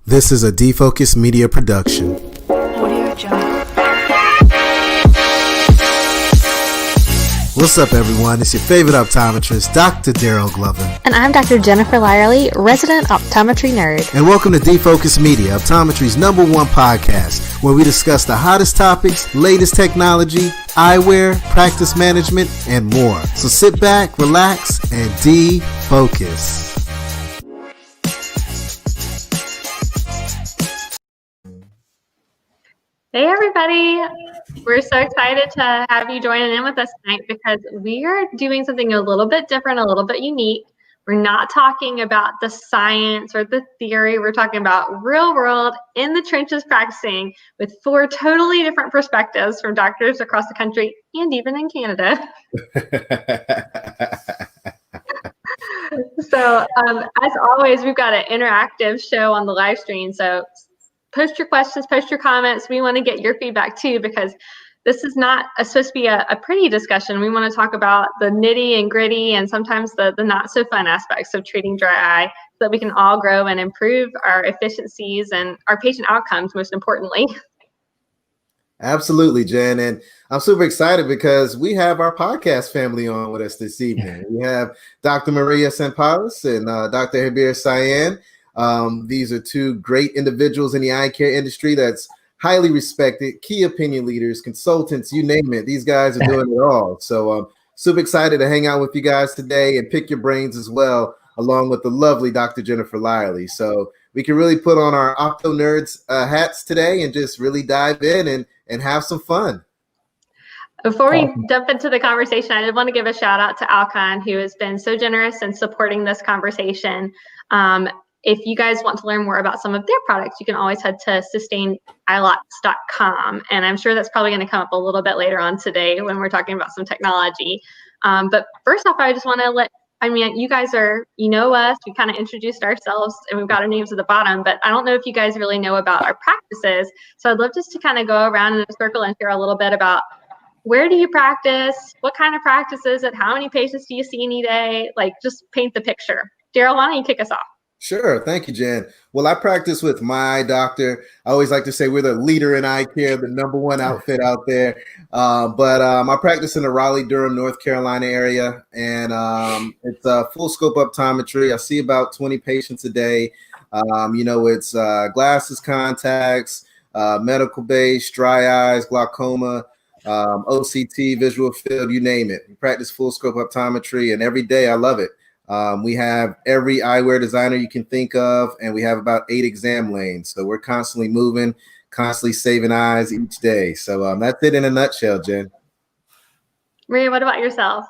This is a Defocus Media production. Audio Jungle. What's up, everyone? It's your favorite optometrist, Dr. Daryl Glover. And I'm Dr. Jennifer Lyerly, resident optometry nerd. And welcome to Defocus Media, optometry's #1 podcast, where we discuss the hottest topics, latest technology, eyewear, practice management, and more. So sit back, relax, and defocus. Hey, everybody. We're so excited to have you joining in with us tonight because we are doing something a little bit different, a little bit unique. We're not talking about the science or the theory. We're talking about real world, in the trenches practicing with 4 totally different perspectives from doctors across the country and even in Canada. So as always, we've got an interactive show on the live stream. So post your questions, post your comments. We want to get your feedback too, because this is not supposed to be a pretty discussion. We want to talk about the nitty and gritty and sometimes the not so fun aspects of treating dry eye so that we can all grow and improve our efficiencies and our patient outcomes, most importantly. Absolutely, Jen. And I'm super excited because we have our podcast family on with us this evening. We have Dr. Maria Sampoulos and Dr. Javier Cyan. These are 2 great individuals in the eye care industry that's highly respected, key opinion leaders, consultants, you name it. These guys are doing it all. So I'm super excited to hang out with you guys today and pick your brains as well, along with the lovely Dr. Jennifer Lyerly. So we can really put on our Opto Nerds hats today and just really dive in and have some fun. Before we jump into the conversation, I did want to give a shout out to Alcon, who has been so generous in supporting this conversation. If you guys want to learn more about some of their products, you can always head to sustaineylots.com. And I'm sure that's probably going to come up a little bit later on today when we're talking about some technology. But first off, I just want to you guys you know us, we kind of introduced ourselves and we've got our names at the bottom, but I don't know if you guys really know about our practices. So I'd love just to kind of go around in a circle and share a little bit about where do you practice? What kind of practice is it? How many patients do you see any day? Like, just paint the picture. Daryl, why don't you kick us off? Sure. Thank you, Jen. Well, I practice with my eye doctor. I always like to say we're the leader in eye care, the #1 outfit out there. But I practice in the Raleigh-Durham, North Carolina area, and it's full scope optometry. I see about 20 patients a day. It's glasses, contacts, medical base, dry eyes, glaucoma, OCT, visual field, you name it. We practice full scope optometry, and every day I love it. We have every eyewear designer you can think of, and we have about 8 exam lanes. So we're constantly moving, constantly saving eyes each day. So that's it in a nutshell, Jen. Maria, what about yourself?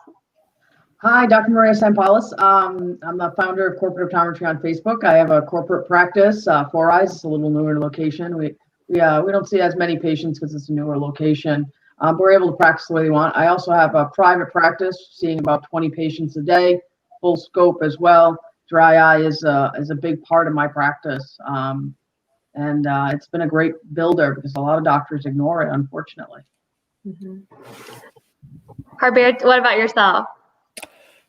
Hi, Dr. Maria Sampoulos. I'm the founder of Corporate Optometry on Facebook. I have a corporate practice, 4 Eyes. It's a little newer location. We don't see as many patients because it's a newer location. But we're able to practice the way we want. I also have a private practice, seeing about 20 patients a day. Full scope as well. Dry eye is a big part of my practice, and it's been a great builder because a lot of doctors ignore it, unfortunately. Mm-hmm. Javier, what about yourself?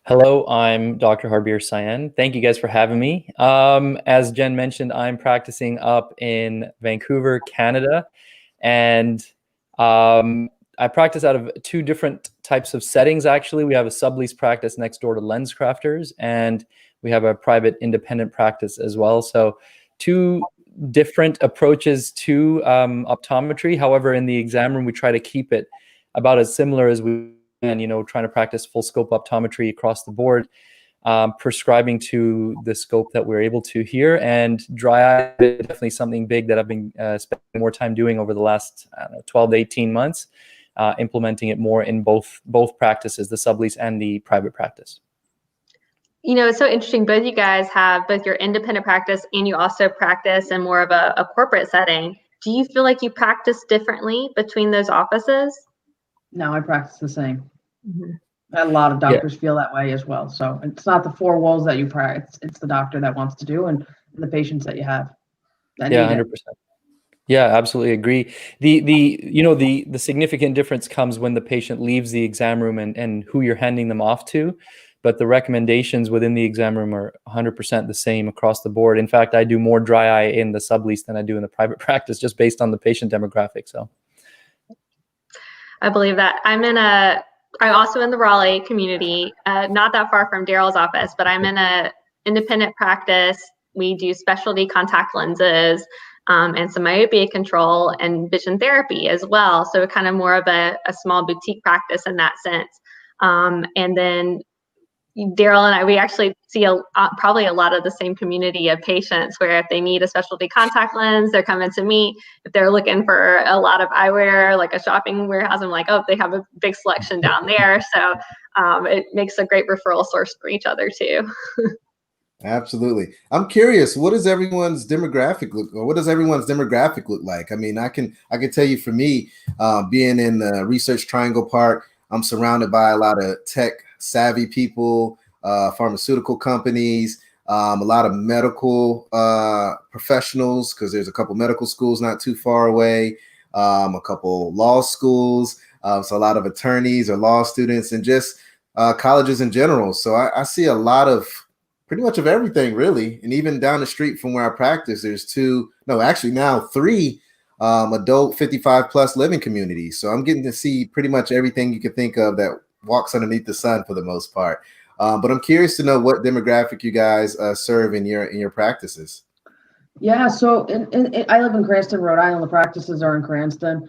Hello, I'm Dr. Javier Cyan. Thank you guys for having me. As Jen mentioned, I'm practicing up in Vancouver, Canada, and I practice out of 2 different types of settings, actually. We have a sublease practice next door to Lens Crafters, and we have a private independent practice as well. So 2 different approaches to optometry. However, in the exam room, we try to keep it about as similar as we can, trying to practice full scope optometry across the board, prescribing to the scope that we're able to here. And dry eye is definitely something big that I've been spending more time doing over the last 12 to 18 months. Implementing it more in both practices, the sublease and the private practice. It's so interesting. Both you guys have both your independent practice and you also practice in more of a corporate setting. Do you feel like you practice differently between those offices? No, I practice the same. Mm-hmm. A lot of doctors feel that way as well. So it's not the 4 walls that you practice; it's the doctor that wants to do and the patients that you have. Yeah, 100%. Yeah, absolutely agree. The significant difference comes when the patient leaves the exam room and who you're handing them off to. but the recommendations within the exam room are 100% the same across the board. In fact, I do more dry eye in the sublease than I do in the private practice, just based on the patient demographic. So I believe that. I'm also in the Raleigh community, not that far from Daryl's office, but I'm in a independent practice. We do specialty contact lenses and some myopia control and vision therapy as well. So kind of more of a small boutique practice in that sense. And then Daryl and I, we actually see probably a lot of the same community of patients where if they need a specialty contact lens, they're coming to me. If they're looking for a lot of eyewear, like a shopping warehouse, I'm like, oh, they have a big selection down there. So it makes a great referral source for each other too. Absolutely. I'm curious, what does everyone's demographic look like? I mean, I can tell you for me, being in the Research Triangle Park, I'm surrounded by a lot of tech savvy people, pharmaceutical companies, a lot of medical professionals, because there's a couple medical schools not too far away, a couple law schools, so a lot of attorneys or law students, and just colleges in general. So I see a lot of pretty much of everything, really. And even down the street from where I practice, there's now three adult 55 plus living communities. So I'm getting to see pretty much everything you could think of that walks underneath the sun for the most part. But I'm curious to know what demographic you guys serve in your practices. Yeah, so I live in Cranston, Rhode Island. The practices are in Cranston.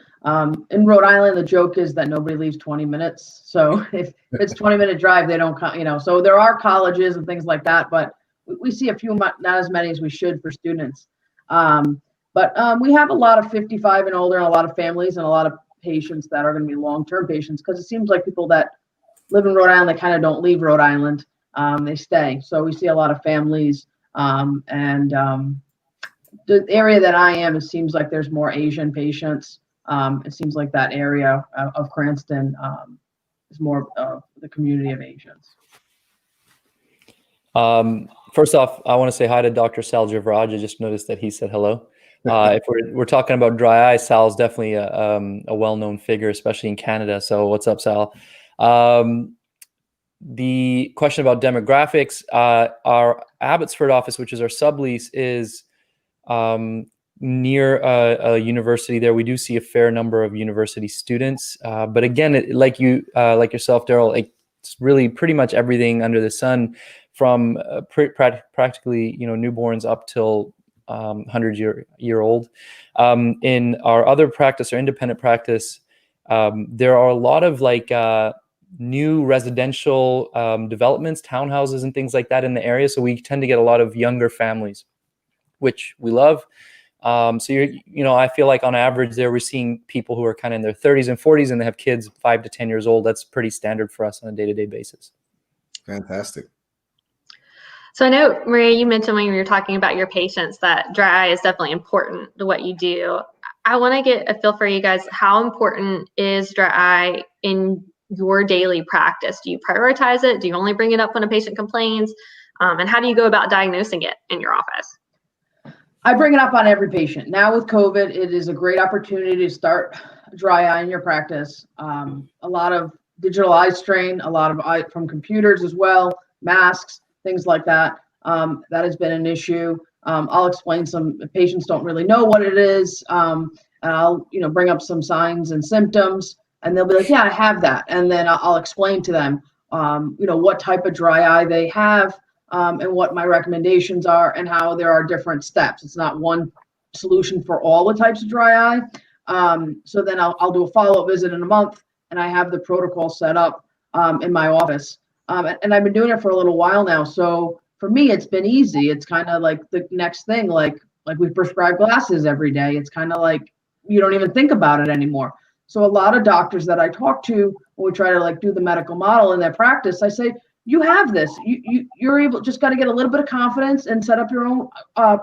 In Rhode Island, the joke is that nobody leaves 20 minutes. So if it's 20-minute drive, they don't come, so there are colleges and things like that, but we see a few, not as many as we should for students. But we have a lot of 55 and older, and a lot of families and a lot of patients that are going to be long-term patients, because it seems like people that live in Rhode Island, they kind of don't leave Rhode Island. They stay. So we see a lot of families the area that I am, it seems like there's more Asian patients. It seems like that area of Cranston is more of the community of Asians. First off, I want to say hi to Dr. Sal Javraj. I just noticed that he said hello. If we're talking about dry eye, Sal's definitely a well-known figure, especially in Canada. So what's up, Sal? The question about demographics, our Abbotsford office, which is our sublease, is near a university there. We do see a fair number of university students, but again, like yourself, Daryl, it's really pretty much everything under the sun, from practically newborns up till 100-year-old. In our other practice, our independent practice, there are a lot of new residential developments, townhouses and things like that in the area. So we tend to get a lot of younger families, which we love. So I feel like on average there we're seeing people who are kind of in their 30s and 40s and they have kids 5 to 10 years old. That's pretty standard for us on a day-to-day basis. Fantastic. So I know, Maria, you mentioned when you were talking about your patients that dry eye is definitely important to what you do. I want to get a feel for you guys. How important is dry eye in your daily practice? Do you prioritize it? Do you only bring it up when a patient complains? And how do you go about diagnosing it in your office? I bring it up on every patient. Now with COVID, it is a great opportunity to start dry eye in your practice. A lot of digital eye strain, a lot of eye from computers as well, masks, things like that. That has been an issue. I'll explain some patients don't really know what it is. And I'll, bring up some signs and symptoms, and they'll be like, yeah, I have that. And then I'll explain to them, what type of dry eye they have, and what my recommendations are, and how there are different steps. It's not one solution for all the types of dry eye. So then I'll do a follow-up visit in a month, and I have the protocol set up in my office. And I've been doing it for a little while now. So for me, it's been easy. It's kind of like the next thing, like we prescribe glasses every day. It's kind of like you don't even think about it anymore. So a lot of doctors that I talk to, when we try to do the medical model in their practice, I say, you have this. You're able, just got to get a little bit of confidence and set up your own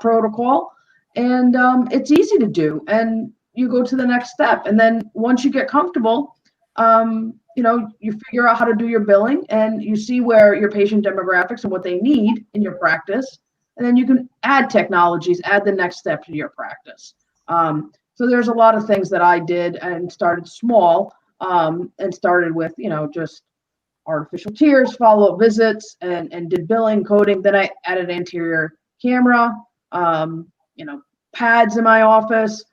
protocol. And it's easy to do. And you go to the next step. And then once you get comfortable, you figure out how to do your billing, and you see where your patient demographics and what they need in your practice. And then you can add technologies, add the next step to your practice. So there's a lot of things that I did and started small, and started with, just artificial tears, follow-up visits, and did billing, coding. Then I added anterior camera, pads in my office,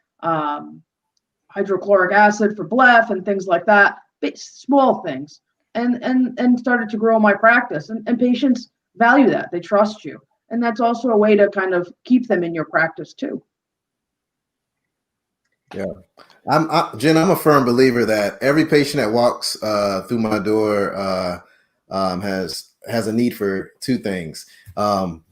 hydrochloric acid for BLEF and things like that, small things, and started to grow my practice. And patients value that. They trust you. And that's also a way to kind of keep them in your practice too. Yeah. Jen, I'm a firm believer that every patient that walks through my door has a need for two things.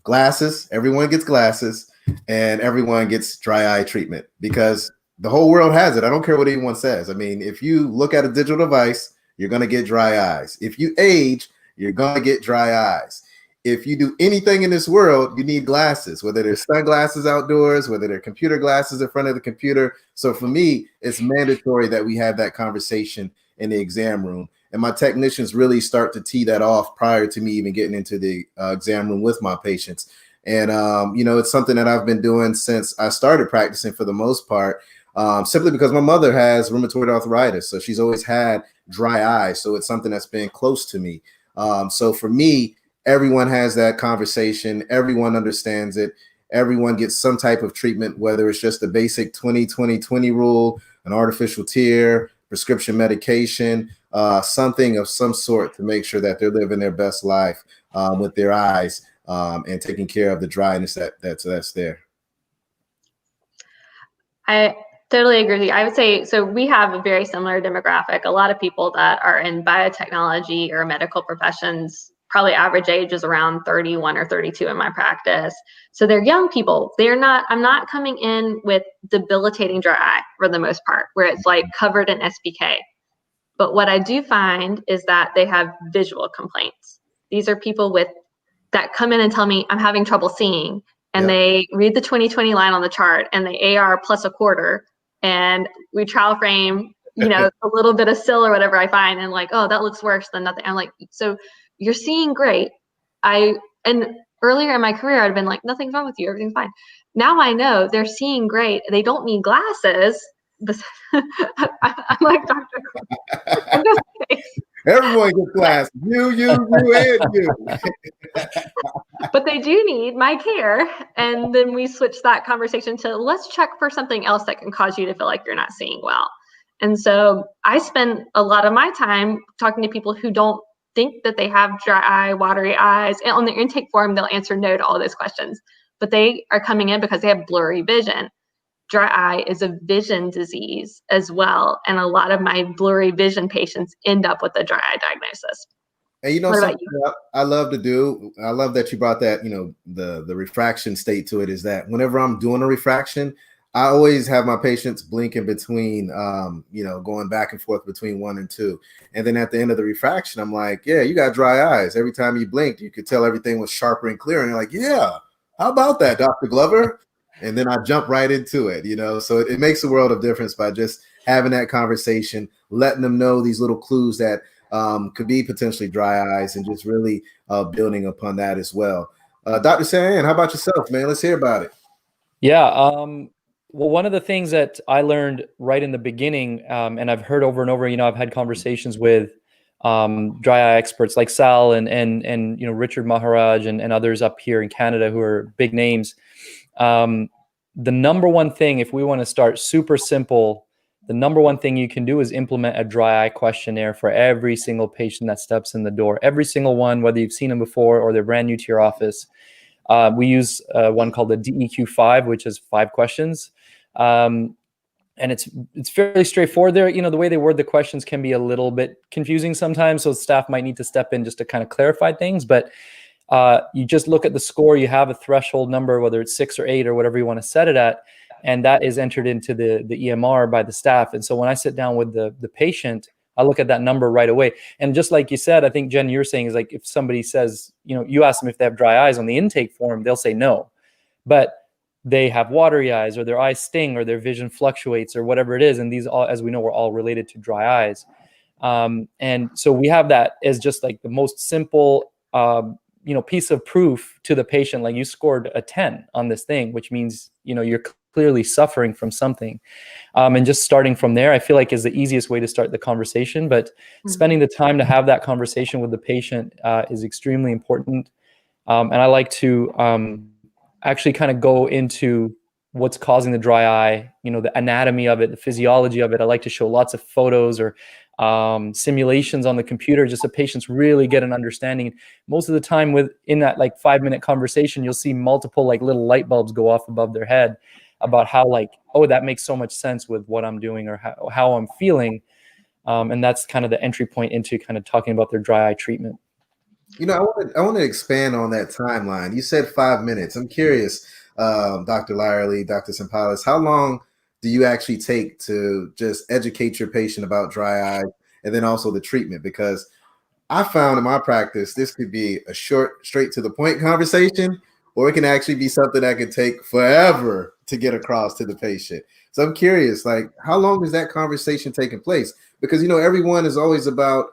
Glasses, everyone gets glasses, and everyone gets dry eye treatment because the whole world has it. I don't care what anyone says. I mean, if you look at a digital device, you're going to get dry eyes. If you age, you're going to get dry eyes. If you do anything in this world, you need glasses, whether they're sunglasses outdoors, whether they're computer glasses in front of the computer. So for me, it's mandatory that we have that conversation in the exam room. And my technicians really start to tee that off prior to me even getting into the exam room with my patients. And, it's something that I've been doing since I started practicing for the most part, simply because my mother has rheumatoid arthritis. So she's always had dry eyes. So it's something that's been close to me. So for me, everyone has that conversation. Everyone understands it. Everyone gets some type of treatment, whether it's just the basic 20-20-20 rule, an artificial tear, prescription medication, something of some sort to make sure that they're living their best life with their eyes and taking care of the dryness that's there. I totally agree with you. I would say, so we have a very similar demographic. A lot of people that are in biotechnology or medical professions, probably average age is around 31 or 32 in my practice. So they're young people. I'm not coming in with debilitating dry eye for the most part, where it's like covered in SPK. But what I do find is that they have visual complaints. These are people that come in and tell me I'm having trouble seeing, and they read the 20/20 line on the chart and the AR plus a quarter, and we trial frame, a little bit of sill or whatever I find, and like, oh, that looks worse than nothing. I'm like, so you're seeing great. And earlier in my career, I'd been like, nothing's wrong with you, everything's fine. Now I know they're seeing great. They don't need glasses. I'm like, Doctor. Everyone gets glasses. You, and you. But they do need my care. And then we switch that conversation to let's check for something else that can cause you to feel like you're not seeing well. And so I spend a lot of my time talking to people who don't think that they have dry eye, watery eyes. And on their intake form, they'll answer no to all those questions. But they are coming in because they have blurry vision. Dry eye is a vision disease as well. And a lot of my blurry vision patients end up with a dry eye diagnosis. And something I love to do, I love that you brought that, the refraction state to it, is that whenever I'm doing a refraction, I always have my patients blink in between, going back and forth between 1 and 2. And then at the end of the refraction, I'm like, yeah, you got dry eyes. Every time you blinked, you could tell everything was sharper and clearer. And you're like, yeah, how about that, Dr. Glover? And then I jump right into it, so it makes a world of difference by just having that conversation, letting them know these little clues that could be potentially dry eyes, and just really building upon that as well. Dr. Sayan, how about yourself, man? Let's hear about it. Yeah. Well, one of the things that I learned right in the beginning, and I've heard over and over, I've had conversations with dry eye experts like Sal and Richard Maharaj and others up here in Canada who are big names. The number one thing, if we want to start super simple, the number one thing you can do is implement a dry eye questionnaire for every single patient that steps in the door. Every single one, whether you've seen them before or they're brand new to your office. We use one called the DEQ5, which is 5 questions. And it's fairly straightforward there. The way they word the questions can be a little bit confusing sometimes. So staff might need to step in just to kind of clarify things. But you just look at the score, you have a threshold number, whether it's 6 or 8 or whatever you want to set it at. And that is entered into the EMR by the staff. And so when I sit down with the patient, I look at that number right away. And just like you said, I think, Jen, you're saying is like, if somebody says, you ask them if they have dry eyes on the intake form, they'll say no. But they have watery eyes, or their eyes sting, or their vision fluctuates, or whatever it is. And these all, as we know, we're all related to dry eyes. And so we have that as just like the most simple, piece of proof to the patient. Like, you scored a 10 on this thing, which means, you're clearly suffering from something. And just starting from there, I feel like is the easiest way to start the conversation. But spending the time to have that conversation with the patient is extremely important. And I like to actually kind of go into what's causing the dry eye, the anatomy of it, the physiology of it. I like to show lots of photos or simulations on the computer, just so patients really get an understanding. Most of the time within that like 5-minute conversation, you'll see multiple like little light bulbs go off above their head about how like, oh, that makes so much sense with what I'm doing or how I'm feeling. And that's kind of the entry point into kind of talking about their dry eye treatment. I want to expand on that timeline. You said 5 minutes. I'm curious, Dr. Lyerly, Dr. Sampalis, how long do you actually take to just educate your patient about dry eye and then also the treatment? Because I found in my practice, this could be a short, straight to the point conversation, or it can actually be something that could take forever to get across to the patient. So I'm curious, like, how long is that conversation taking place? Because, everyone is always about,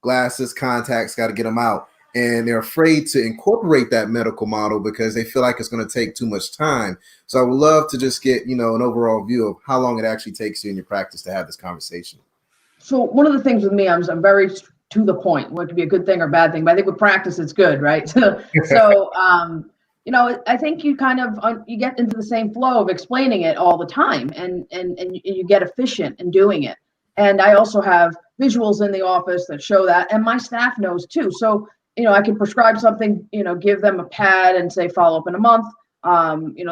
glasses, contacts, got to get them out. And they're afraid to incorporate that medical model because they feel like it's going to take too much time. So I would love to just get, an overall view of how long it actually takes you in your practice to have this conversation. So one of the things with me, I'm very to the point. What could be a good thing or bad thing, but I think with practice, it's good, right? So, I think you kind of you get into the same flow of explaining it all the time, and you get efficient in doing it. And I also have visuals in the office that show that, and my staff knows too. So, I can prescribe something, give them a pad and say follow up in a month.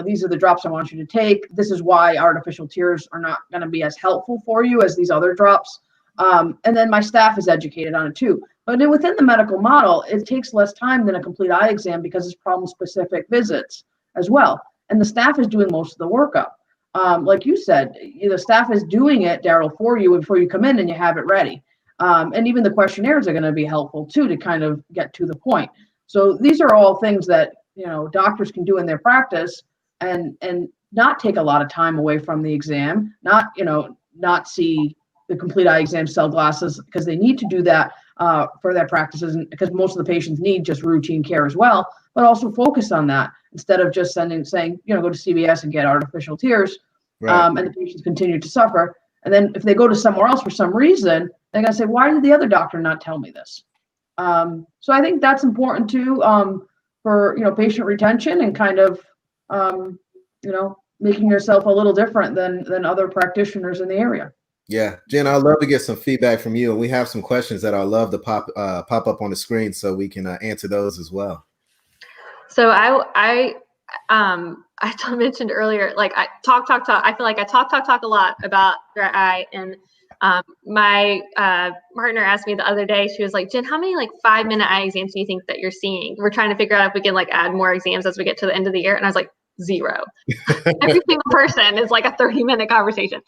These are the drops I want you to take. This is why artificial tears are not going to be as helpful for you as these other drops. And then my staff is educated on it too. But within the medical model, it takes less time than a complete eye exam because it's problem-specific visits as well. And the staff is doing most of the workup. Like you said, the staff is doing it, Daryl, for you before you come in and you have it ready. And even the questionnaires are going to be helpful too to kind of get to the point. So these are all things that doctors can do in their practice and not take a lot of time away from the exam, not see the complete eye exam, sell glasses, because they need to do that for their practices, and because most of the patients need just routine care as well, but also focus on that instead of just saying, go to CVS and get artificial tears, right. And the patients continue to suffer. And then if they go to somewhere else for some reason, they're going to say, why did the other doctor not tell me this? So I think that's important too, for, patient retention and kind of, making yourself a little different than other practitioners in the area. Yeah, Jen, I'd love to get some feedback from you, and we have some questions that I'd love to pop up on the screen so we can answer those as well. So I mentioned earlier, like I talk. I feel like I talk a lot about dry eye, and my partner asked me the other day. She was like, "Jen, how many 5-minute eye exams do you think that you're seeing? We're trying to figure out if we can add more exams as we get to the end of the year." And I was like, 0. Every single person is like a 30-minute conversation.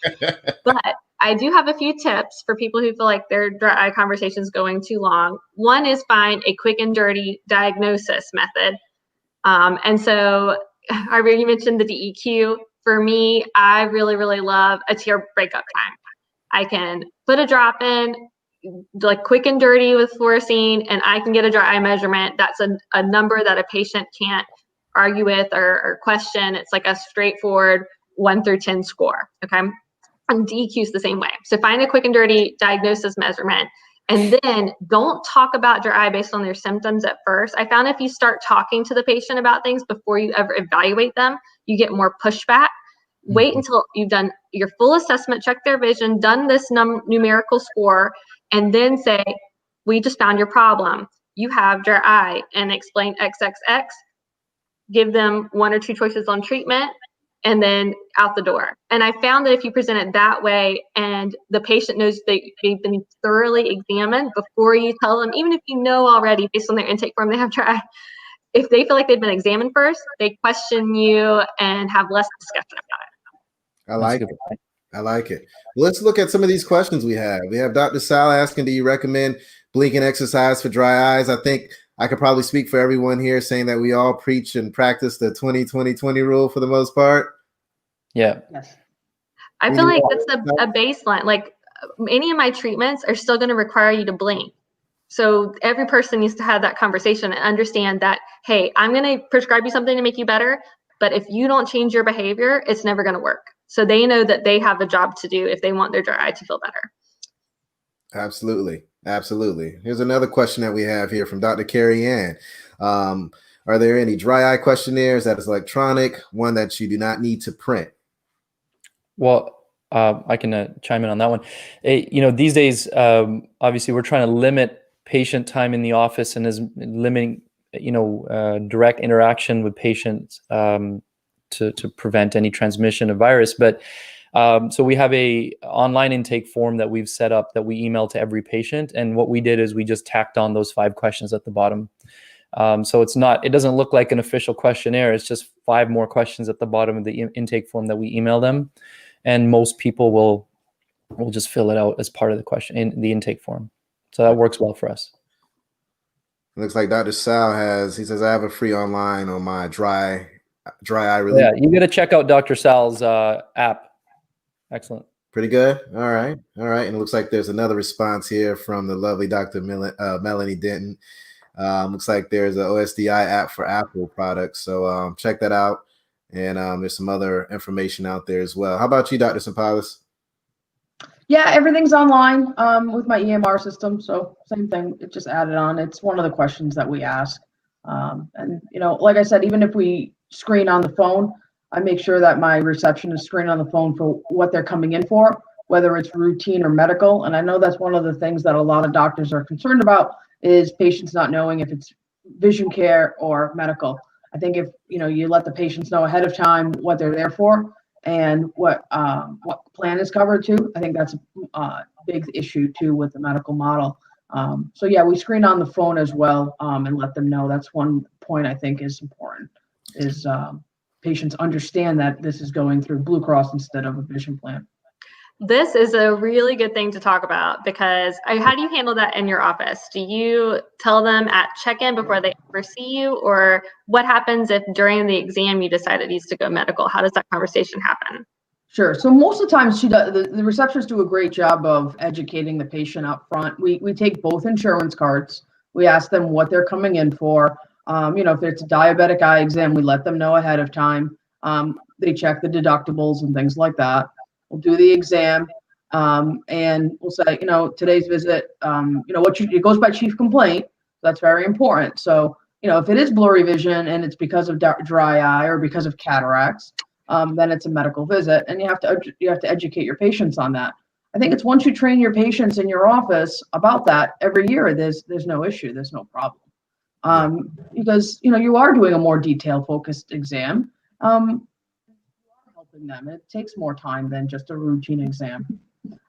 But I do have a few tips for people who feel like their dry eye conversation is going too long. One is find a quick and dirty diagnosis method. And so, Harvey, you mentioned the DEQ. For me, I really, really love a tear breakup time. I can put a drop in, quick and dirty with fluorescein, and I can get a dry eye measurement. That's a number that a patient can't argue with or question. It's like a straightforward 1 through 10 score, okay? And DEQ is the same way. So find a quick and dirty diagnosis measurement, and then don't talk about dry eye based on their symptoms at first. I found if you start talking to the patient about things before you ever evaluate them, you get more pushback. Wait until you've done your full assessment, check their vision, done this numerical score, and then say, we just found your problem. You have dry eye, and explain XXX. Give them 1 or 2 choices on treatment, and then out the door. And I found that if you present it that way and the patient knows they've been thoroughly examined before you tell them, even if you know already based on their intake form they have dry eye, if they feel like they've been examined first, they question you and have less discussion about it. I like it. Well, let's look at some of these questions we have. We have Dr. Sal asking, do you recommend blinking exercise for dry eyes? I think I could probably speak for everyone here saying that we all preach and practice the 20-20-20 rule for the most part. Yeah. Yes. I feel like that's a baseline. Like any of my treatments are still going to require you to blink. So every person needs to have that conversation and understand that, hey, I'm going to prescribe you something to make you better, but if you don't change your behavior, it's never going to work. So they know that they have a job to do if they want their dry eye to feel better. Absolutely. Absolutely. Here's another question that we have here from Dr. Carrie Ann. Are there any dry eye questionnaires that is electronic, one that you do not need to print? Well, I can chime in on that one. These days, obviously, we're trying to limit patient time in the office and is limiting, direct interaction with patients to prevent any transmission of virus. But so we have a online intake form that we've set up that we email to every patient. And what we did is we just tacked on those 5 questions at the bottom. So it doesn't look like an official questionnaire. It's just 5 more questions at the bottom of the intake form that we email them. And most people will just fill it out as part of the question in the intake form. So that works well for us. It looks like Dr. Sal he says, I have a free online on my dry eye relief. Yeah, you got to check out Dr. Sal's app. Excellent. Pretty good. All right. And it looks like there's another response here from the lovely Dr. Melanie Denton. Looks like there's an OSDI app for Apple products. So check that out. And there's some other information out there as well. How about you, Dr. Sampalis? Yeah, everything's online with my EMR system. So same thing, it just added on. It's one of the questions that we ask. And, like I said, even if we screen on the phone, I make sure that my receptionist screen on the phone for what they're coming in for, whether it's routine or medical. And I know that's one of the things that a lot of doctors are concerned about is patients not knowing if it's vision care or medical. I think if you let the patients know ahead of time what they're there for and what plan is covered too, I think that's a big issue too with the medical model. So yeah, we screen on the phone as well and let them know. That's one point I think is important is patients understand that this is going through Blue Cross instead of a vision plan. This is a really good thing to talk about because how do you handle that in your office? Do you tell them at check-in before they ever see you, or what happens if during the exam you decide it needs to go medical? How does that conversation happen? Sure. So most of the time, the receptionists do a great job of educating the patient up front. We take both insurance cards. We ask them what they're coming in for. If it's a diabetic eye exam, we let them know ahead of time. They check the deductibles and things like that. We'll do the exam, and we'll say, today's visit, it goes by chief complaint. That's very important. So, if it is blurry vision and it's because of dry eye or because of cataracts, then it's a medical visit, and you have to educate your patients on that. I think it's once you train your patients in your office about that every year, there's no issue, there's no problem, because you are doing a more detailed, focused exam. Helping them. It takes more time than just a routine exam.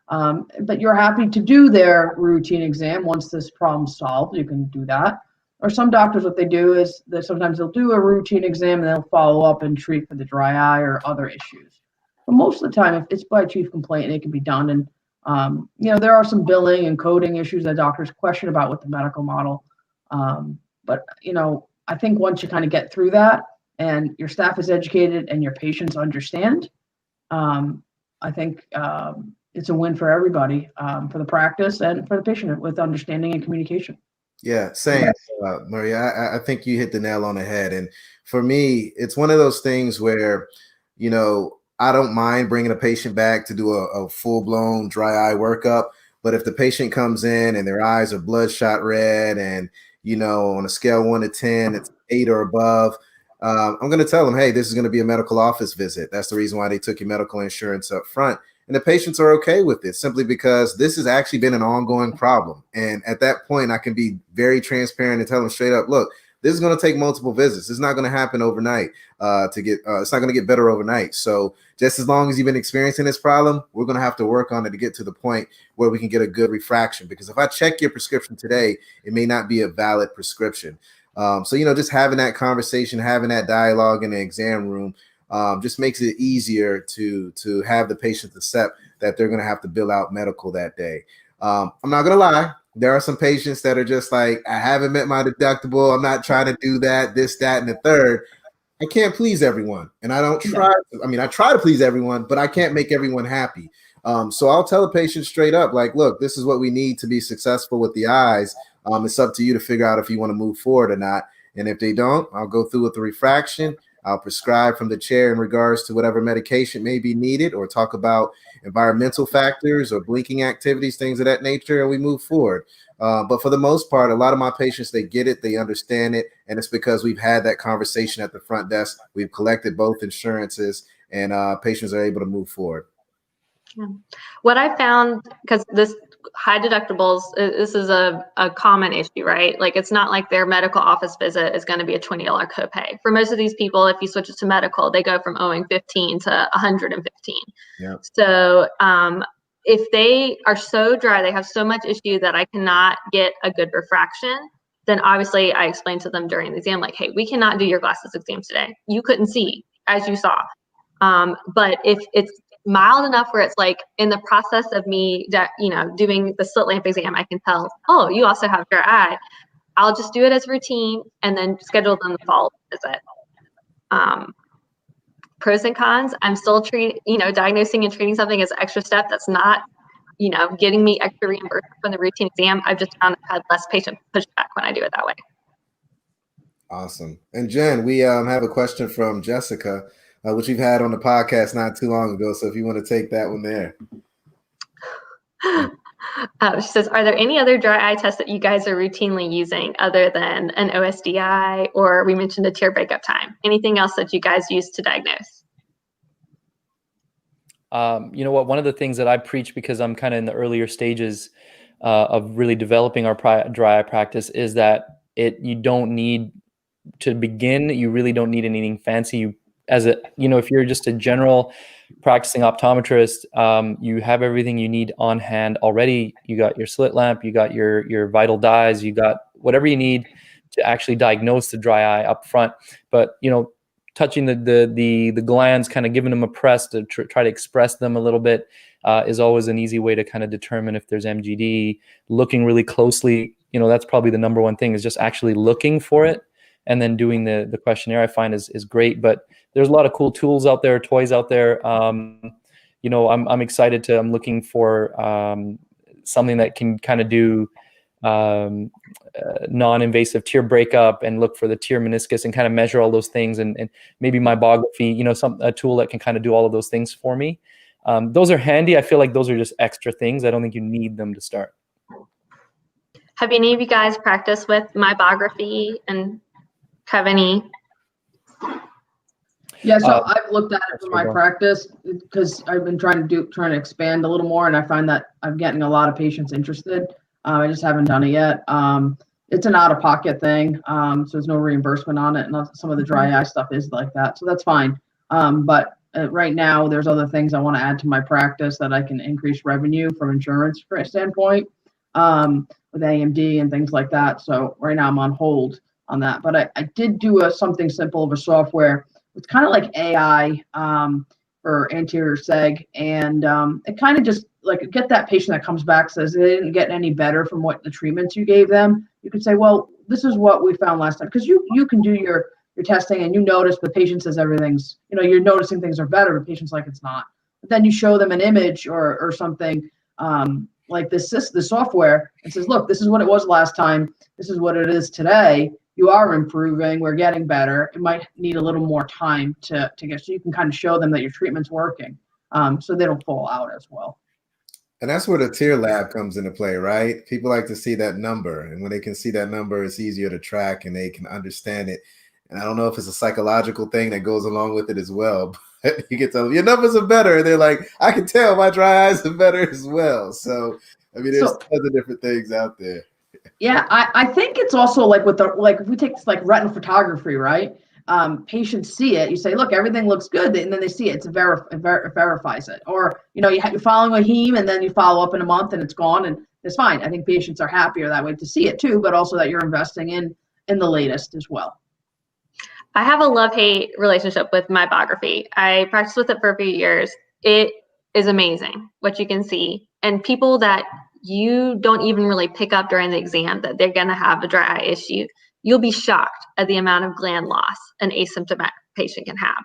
But you're happy to do their routine exam once this problem's solved. You can do that. Or some doctors, what they do is that sometimes they'll do a routine exam and they'll follow up and treat for the dry eye or other issues. But most of the time, if it's by chief complaint, it can be done. And there are some billing and coding issues that doctors question about with the medical model. But I think once you kind of get through that, and your staff is educated and your patients understand, I think it's a win for everybody, for the practice and for the patient with understanding and communication. Yeah, same, Maria. I think you hit the nail on the head. And for me, it's one of those things where, I don't mind bringing a patient back to do a full-blown dry eye workup. But if the patient comes in and their eyes are bloodshot red and, on a scale 1 to 10, it's 8 or above, I'm going to tell them, hey, this is going to be a medical office visit. That's the reason why they took your medical insurance up front. And the patients are okay with it simply because this has actually been an ongoing problem. And at that point, I can be very transparent and tell them straight up, look, this is going to take multiple visits. It's not going to happen overnight it's not going to get better overnight. So just as long as you've been experiencing this problem, we're going to have to work on it to get to the point where we can get a good refraction. Because if I check your prescription today, it may not be a valid prescription. So, just having that conversation, having that dialogue in the exam room just makes it easier to have the patient accept that they're going to have to bill out medical that day. I'm not going to lie. There are some patients that are just like, I haven't met my deductible. I'm not trying to do that, this, that, and the third. I can't please everyone. And I don't try. I try to please everyone, but I can't make everyone happy. So I'll tell the patient straight up, like, look, this is what we need to be successful with the eyes. It's up to you to figure out if you want to move forward or not. And if they don't, I'll go through with the refraction. I'll prescribe from the chair in regards to whatever medication may be needed, or talk about environmental factors or blinking activities, things of that nature, and we move forward. But for the most part, a lot of my patients, they get it, they understand it, and it's because we've had that conversation at the front desk. We've collected both insurances, and patients are able to move forward. Yeah. What I found, because this high deductibles, this is a common issue, right? Like, it's not like their medical office visit is going to be a $20 copay. For most of these people, if you switch it to medical, they go from owing 15 to 115. Yeah. So if they are so dry, they have so much issue that I cannot get a good refraction, then obviously I explained to them during the exam, like, hey, we cannot do your glasses exam today. You couldn't see, as you saw. But if it's mild enough where it's like in the process of me, doing the slit lamp exam, I can tell, oh, you also have dry eye. I'll just do it as routine and then schedule them the follow-up visit. Pros and cons, I'm still diagnosing and treating something as an extra step that's not, getting me extra reimbursement from the routine exam. I've just found I've had less patient pushback when I do it that way. Awesome. And Jen, we have a question from Jessica, which we've had on the podcast not too long ago. So if you want to take that one there. She says, are there any other dry eye tests that you guys are routinely using other than an OSDI, or we mentioned a tear breakup time? Anything else that you guys use to diagnose? You know what? One of the things that I preach, because I'm kind of in the earlier stages of really developing our dry eye practice, is that you don't need to begin. You really don't need anything fancy. If you're just a general practicing optometrist, you have everything you need on hand already. You got your slit lamp, you got your vital dyes, you got whatever you need to actually diagnose the dry eye up front. But touching the glands, kind of giving them a press to try to express them a little bit, is always an easy way to kind of determine if there's MGD. Looking really closely, that's probably the number one thing, is just actually looking for it, and then doing the questionnaire, I find is great. But there's a lot of cool tools out there, toys out there. I'm excited I'm looking for something that can kind of do non-invasive tear breakup and look for the tear meniscus and kind of measure all those things, and maybe mybography, a tool that can kind of do all of those things for me. Those are handy. I feel like those are just extra things. I don't think you need them to start. Have any of you guys practiced with mybography and have any? Yeah, so I've looked at it for my practice because I've been trying to expand a little more, and I find that I'm getting a lot of patients interested. I just haven't done it yet. It's an out-of-pocket thing, so there's no reimbursement on it, and some of the dry eye stuff is like that, so that's fine. But right now, there's other things I want to add to my practice that I can increase revenue from insurance standpoint, with AMD and things like that. So right now I'm on hold on that. But I did do something simple of a software. It's kind of like AI for anterior seg, and it kind of just like get that patient that comes back, says they didn't get any better from what the treatments you gave them. You could say, well, this is what we found last time, because you can do your testing and you notice the patient says everything's, you're noticing things are better, but patient's like it's not. But then you show them an image or something like the software and says, look, this is what it was last time. This is what it is today. You are improving. We're getting better. It might need a little more time to get, so you can kind of show them that your treatment's working, so they don't fall out as well. And that's where the tear lab comes into play, right? People like to see that number, and when they can see that number, it's easier to track and they can understand it. And I don't know if it's a psychological thing that goes along with it as well, but you can tell them your numbers are better, and they're like, I can tell my dry eyes are better as well. So I mean, there's tons of different things out there. Yeah, I think it's also like if we take like retinal photography, right? Patients see it. You say, look, everything looks good, and then they see it. It verifies it. Or you're following a heme, and then you follow up in a month, and it's gone, and it's fine. I think patients are happier that way to see it too, but also that you're investing in the latest as well. I have a love-hate relationship with mybography. I practiced with it for a few years. It is amazing what you can see, and people that you don't even really pick up during the exam that they're going to have a dry eye issue, you'll be shocked at the amount of gland loss an asymptomatic patient can have.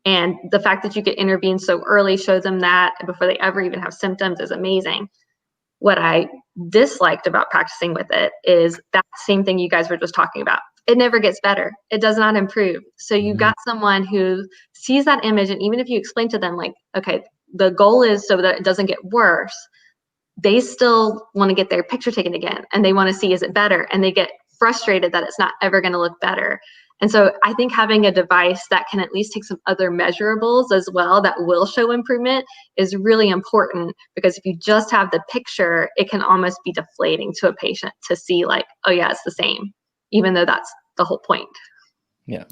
And the fact that you get intervened so early, show them that before they ever even have symptoms, is amazing. What I disliked about practicing with it is that same thing you guys were just talking about. it never gets better. It does not improve. So you've got someone who sees that image, and even if you explain to them like, okay, the goal is so that it doesn't get worse, they still want to get their picture taken again, and they want to see, is it better? And they get frustrated that it's not ever going to look better. And so I think having a device that can at least take some other measurables as well that will show improvement is really important, because if you just have the picture, it can almost be deflating to a patient to see like, oh yeah, it's the same, even though that's the whole point. Yeah.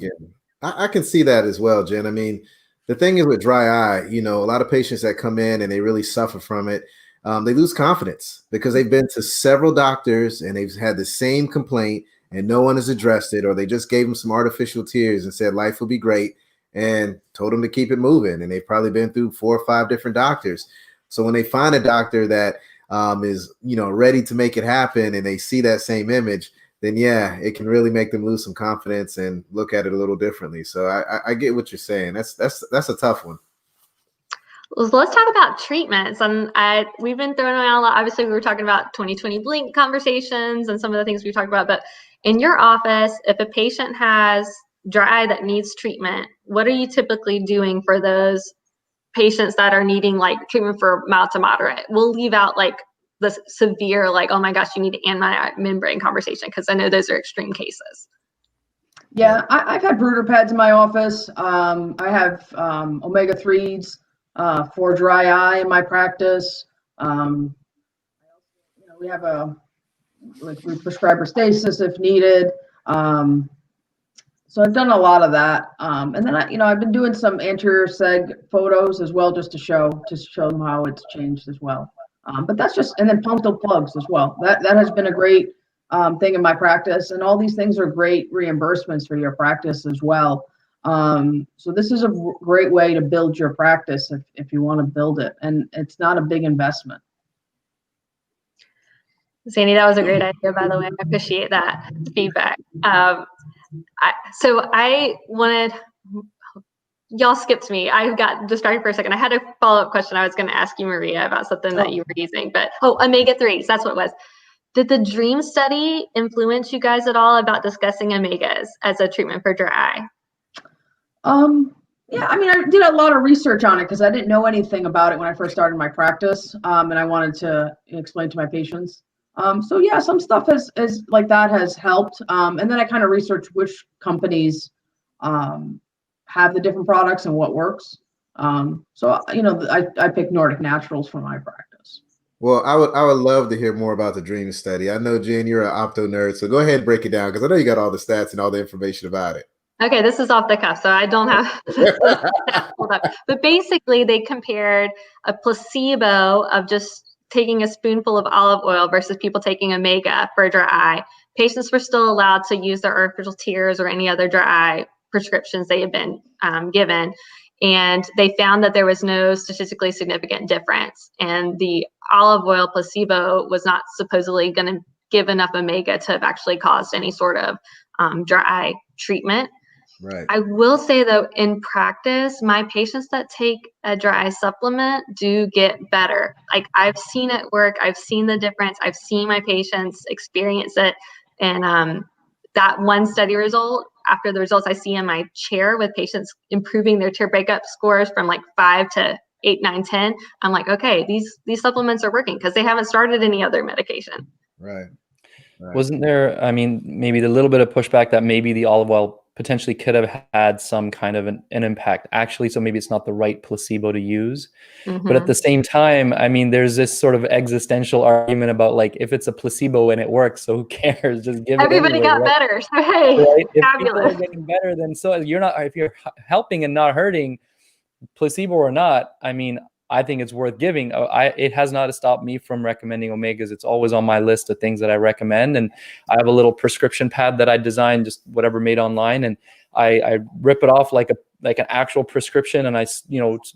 I can see that as well, Jen. I mean, the thing is with dry eye, a lot of patients that come in and they really suffer from it, they lose confidence because they've been to several doctors and they've had the same complaint and no one has addressed it, or they just gave them some artificial tears and said life will be great and told them to keep it moving. And they've probably been through 4 or 5 different doctors. So when they find a doctor that is, ready to make it happen and they see that same image, then yeah, it can really make them lose some confidence and look at it a little differently. So I get what you're saying. That's a tough one. Let's talk about treatments. And we've been throwing around a lot. Obviously, we were talking about 20/20 blink conversations and some of the things we talked about. But in your office, if a patient has dry eye that needs treatment, what are you typically doing for those patients that are needing like treatment for mild to moderate? We'll leave out like the severe, like, oh my gosh, you need an anti membrane conversation, because I know those are extreme cases. Yeah, I've had Bruder pads in my office. I have omega-3s for dry eye in my practice. We have we prescribe Restasis if needed. So I've done a lot of that. And then I've been doing some anterior seg photos as well, just to show them how it's changed as well. But that's just, and then punctal plugs as well. That has been a great thing in my practice, and all these things are great reimbursements for your practice as well. So this is a great way to build your practice if you want to build it, and it's not a big investment. Sandy, that was a great idea, by the way. I appreciate that feedback. So I wanted, y'all skipped me. I got distracted for a second. I had a follow-up question I was going to ask you, Maria, about something that you were using, but omega-3s, that's what it was. Did the DREAM study influence you guys at all about discussing omegas as a treatment for dry eye? Yeah, I mean, I did a lot of research on it because I didn't know anything about it when I first started my practice, and I wanted to explain to my patients. So yeah, some stuff has like that has helped. And then I kind of researched which companies have the different products and what works. So I picked Nordic Naturals for my practice. Well, I would love to hear more about the DREAM study. I know, Jen, you're an opto nerd, so go ahead and break it down, because I know you got all the stats and all the information about it. Okay, this is off the cuff, so I don't have hold up. But basically, they compared a placebo of just taking a spoonful of olive oil versus people taking omega for dry eye. Patients were still allowed to use their artificial tears or any other dry eye prescriptions they had been given. And they found that there was no statistically significant difference. And the olive oil placebo was not supposedly going to give enough omega to have actually caused any sort of dry eye treatment. Right. I will say, though, in practice, my patients that take a dry eye supplement do get better. Like, I've seen it work. I've seen the difference. I've seen my patients experience it. And that one study result, after the results I see in my chair with patients improving their tear breakup scores from like 5 to 8, 9, 10, I'm like, okay, these supplements are working because they haven't started any other medication. Right. Wasn't there, I mean, maybe the little bit of pushback that maybe the olive oil potentially could have had some kind of an impact actually, so maybe it's not the right placebo to use. But at the same time, I mean, there's this sort of existential argument about like, if it's a placebo and it works, so who cares? Just give Everybody it anyway, got better, so hey, right? If fabulous. people are getting better, then so you're not, if you're helping and not hurting, placebo or not, I mean, I think it's worth giving. It has not stopped me from recommending omegas. It's always on my list of things that I recommend. And I have a little prescription pad that I designed, just whatever made online. And I rip it off like an actual prescription. And I,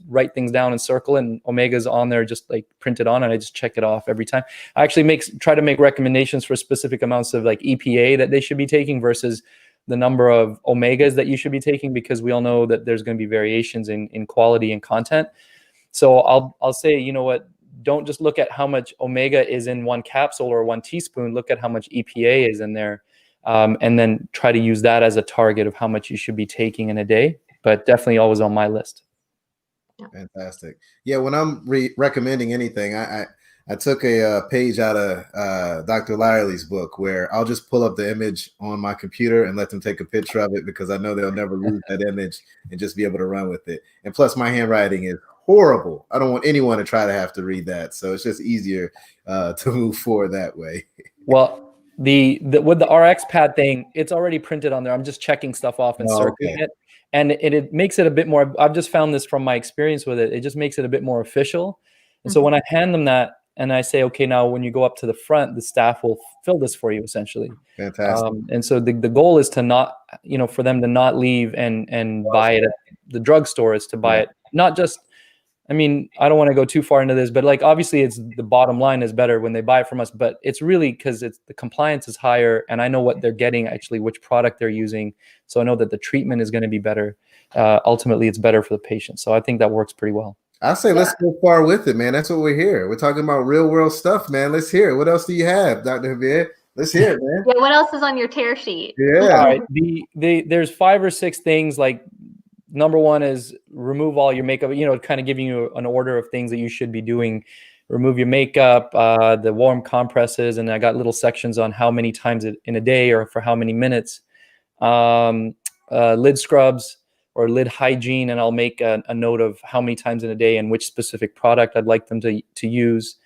write things down and circle it, and omega's on there, just like printed on, and I just check it off every time. I actually try to make recommendations for specific amounts of like EPA that they should be taking versus the number of omegas that you should be taking, because we all know that there's going to be variations in quality and content. So I'll say, you know what, don't just look at how much omega is in one capsule or one teaspoon, look at how much EPA is in there. and then try to use that as a target of how much you should be taking in a day. But definitely always on my list. Fantastic. Yeah, when I'm recommending anything, I took a page out of Dr. Lyerly's book where I'll just pull up the image on my computer and let them take a picture of it because I know they'll never lose that image and just be able to run with it. And plus, my handwriting is horrible. I don't want anyone to try to have to read that, so it's just easier to move forward that way. Well, the with the RX pad thing, it's already printed on there. I'm just checking stuff off and circling it. And it makes it a bit more, I've just found this from my experience with it, it just makes it a bit more official. And so when I hand them that and I say, okay, now when you go up to the front, the staff will fill this for you essentially. Fantastic. And so the goal is to not, for them to not leave and buy it at the drugstore, is to buy it, not just, I don't want to go too far into this, but like, obviously it's the bottom line is better when they buy it from us, but it's really because the compliance is higher and I know what they're getting, actually, which product they're using. So I know that the treatment is going to be better. Ultimately, it's better for the patient. So I think that works pretty well. I say let's go far with it, man. That's what we're here. We're talking about real world stuff, man. Let's hear it. What else do you have, Dr. Javier? Let's hear it, man. Yeah, what else is on your tear sheet? Yeah. All right. There's 5 or 6 things. Like, number one is remove all your makeup, kind of giving you an order of things that you should be doing. Remove your makeup, the warm compresses, and I got little sections on how many times in a day or for how many minutes. Lid scrubs or lid hygiene, and I'll make a note of how many times in a day and which specific product I'd like them to use.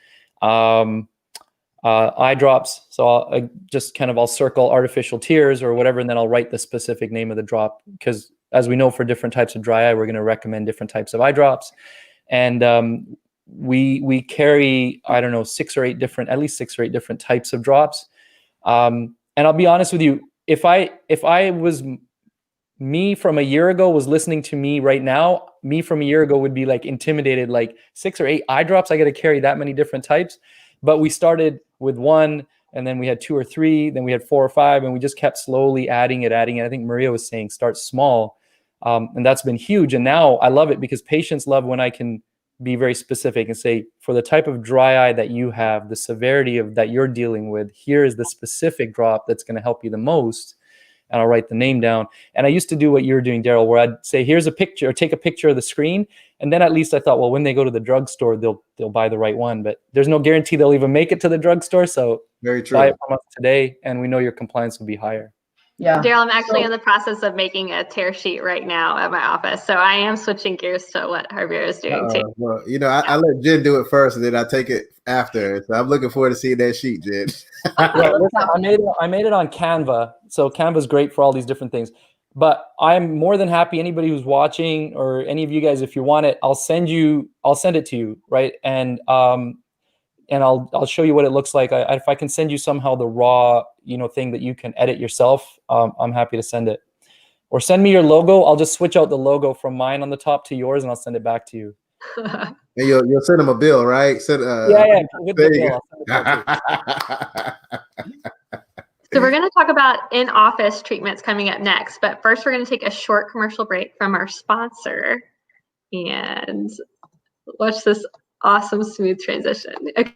Eye drops, so I'll circle artificial tears or whatever, and then I'll write the specific name of the drop, because as we know, for different types of dry eye, we're going to recommend different types of eye drops. And we carry, I don't know, at least 6 or 8 different types of drops. And I'll be honest with you, if I was me from a year ago was listening to me right now, me from a year ago would be like intimidated, like 6 or 8 eye drops, I got to carry that many different types. But we started with 1, and then we had 2 or 3, then we had 4 or 5, and we just kept slowly adding it. I think Maria was saying start small, and that's been huge. And now I love it because patients love when I can be very specific and say, for the type of dry eye that you have, the severity of that you're dealing with, here is the specific drop that's going to help you the most. And I'll write the name down. And I used to do what you're doing, Daryl, where I'd say, here's a picture, or take a picture of the screen. And then at least I thought, well, when they go to the drugstore, they'll buy the right one. But there's no guarantee they'll even make it to the drugstore. So very true. Buy it from us today, and we know your compliance will be higher. Yeah. Daryl, I'm actually in the process of making a tear sheet right now at my office. So I am switching gears to what Javier is doing too. Well, I let Jen do it first, and then I take it after. So I'm looking forward to seeing that sheet, Jen. I made it on Canva. So Canva's great for all these different things. But I'm more than happy, anybody who's watching or any of you guys, if you want it, I'll send it to you, right? And I'll show you what it looks like. If I can send you somehow the raw, thing that you can edit yourself, I'm happy to send it. Or send me your logo. I'll just switch out the logo from mine on the top to yours, and I'll send it back to you. And you'll send them a bill, right? With the bill. So we're going to talk about in-office treatments coming up next, but first we're going to take a short commercial break from our sponsor and watch this awesome smooth transition. Okay.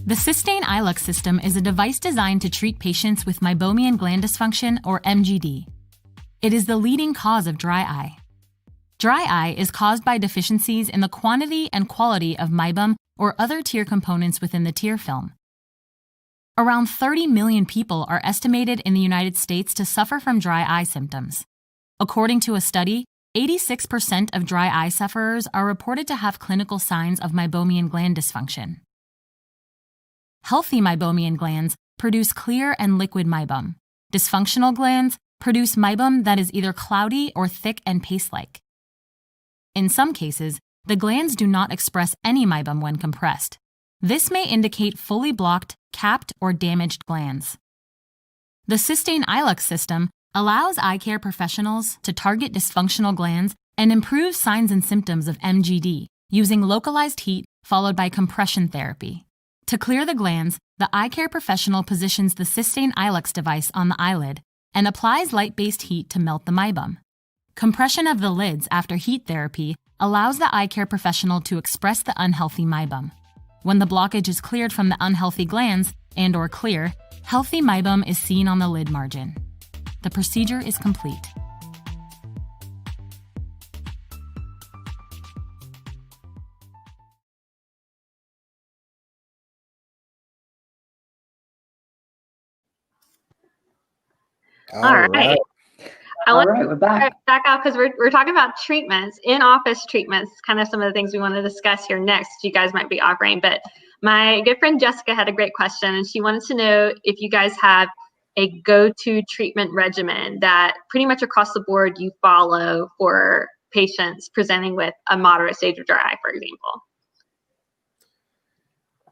The Systane iLux system is a device designed to treat patients with meibomian gland dysfunction, or MGD. It is the leading cause of dry eye. Dry eye is caused by deficiencies in the quantity and quality of meibum or other tear components within the tear film. Around 30 million people are estimated in the United States to suffer from dry eye symptoms. According to a study, 86% of dry eye sufferers are reported to have clinical signs of meibomian gland dysfunction. Healthy meibomian glands produce clear and liquid meibum. Dysfunctional glands produce meibum that is either cloudy or thick and paste-like. In some cases, the glands do not express any meibum when compressed. This may indicate fully blocked, capped, or damaged glands. The Systane iLux system allows eye care professionals to target dysfunctional glands and improve signs and symptoms of MGD using localized heat followed by compression therapy. To clear the glands, the eye care professional positions the Systane iLux device on the eyelid and applies light-based heat to melt the meibum. Compression of the lids after heat therapy allows the eye care professional to express the unhealthy meibum. When the blockage is cleared from the unhealthy glands, and/or clear, healthy meibum is seen on the lid margin. The procedure is complete. All right. I All want right, we're back. to back out because we're talking about treatments, in-office treatments, kind of some of the things we want to discuss here next you guys might be offering. But my good friend Jessica had a great question, and she wanted to know if you guys have a go-to treatment regimen that pretty much across the board you follow for patients presenting with a moderate stage of dry eye, for example.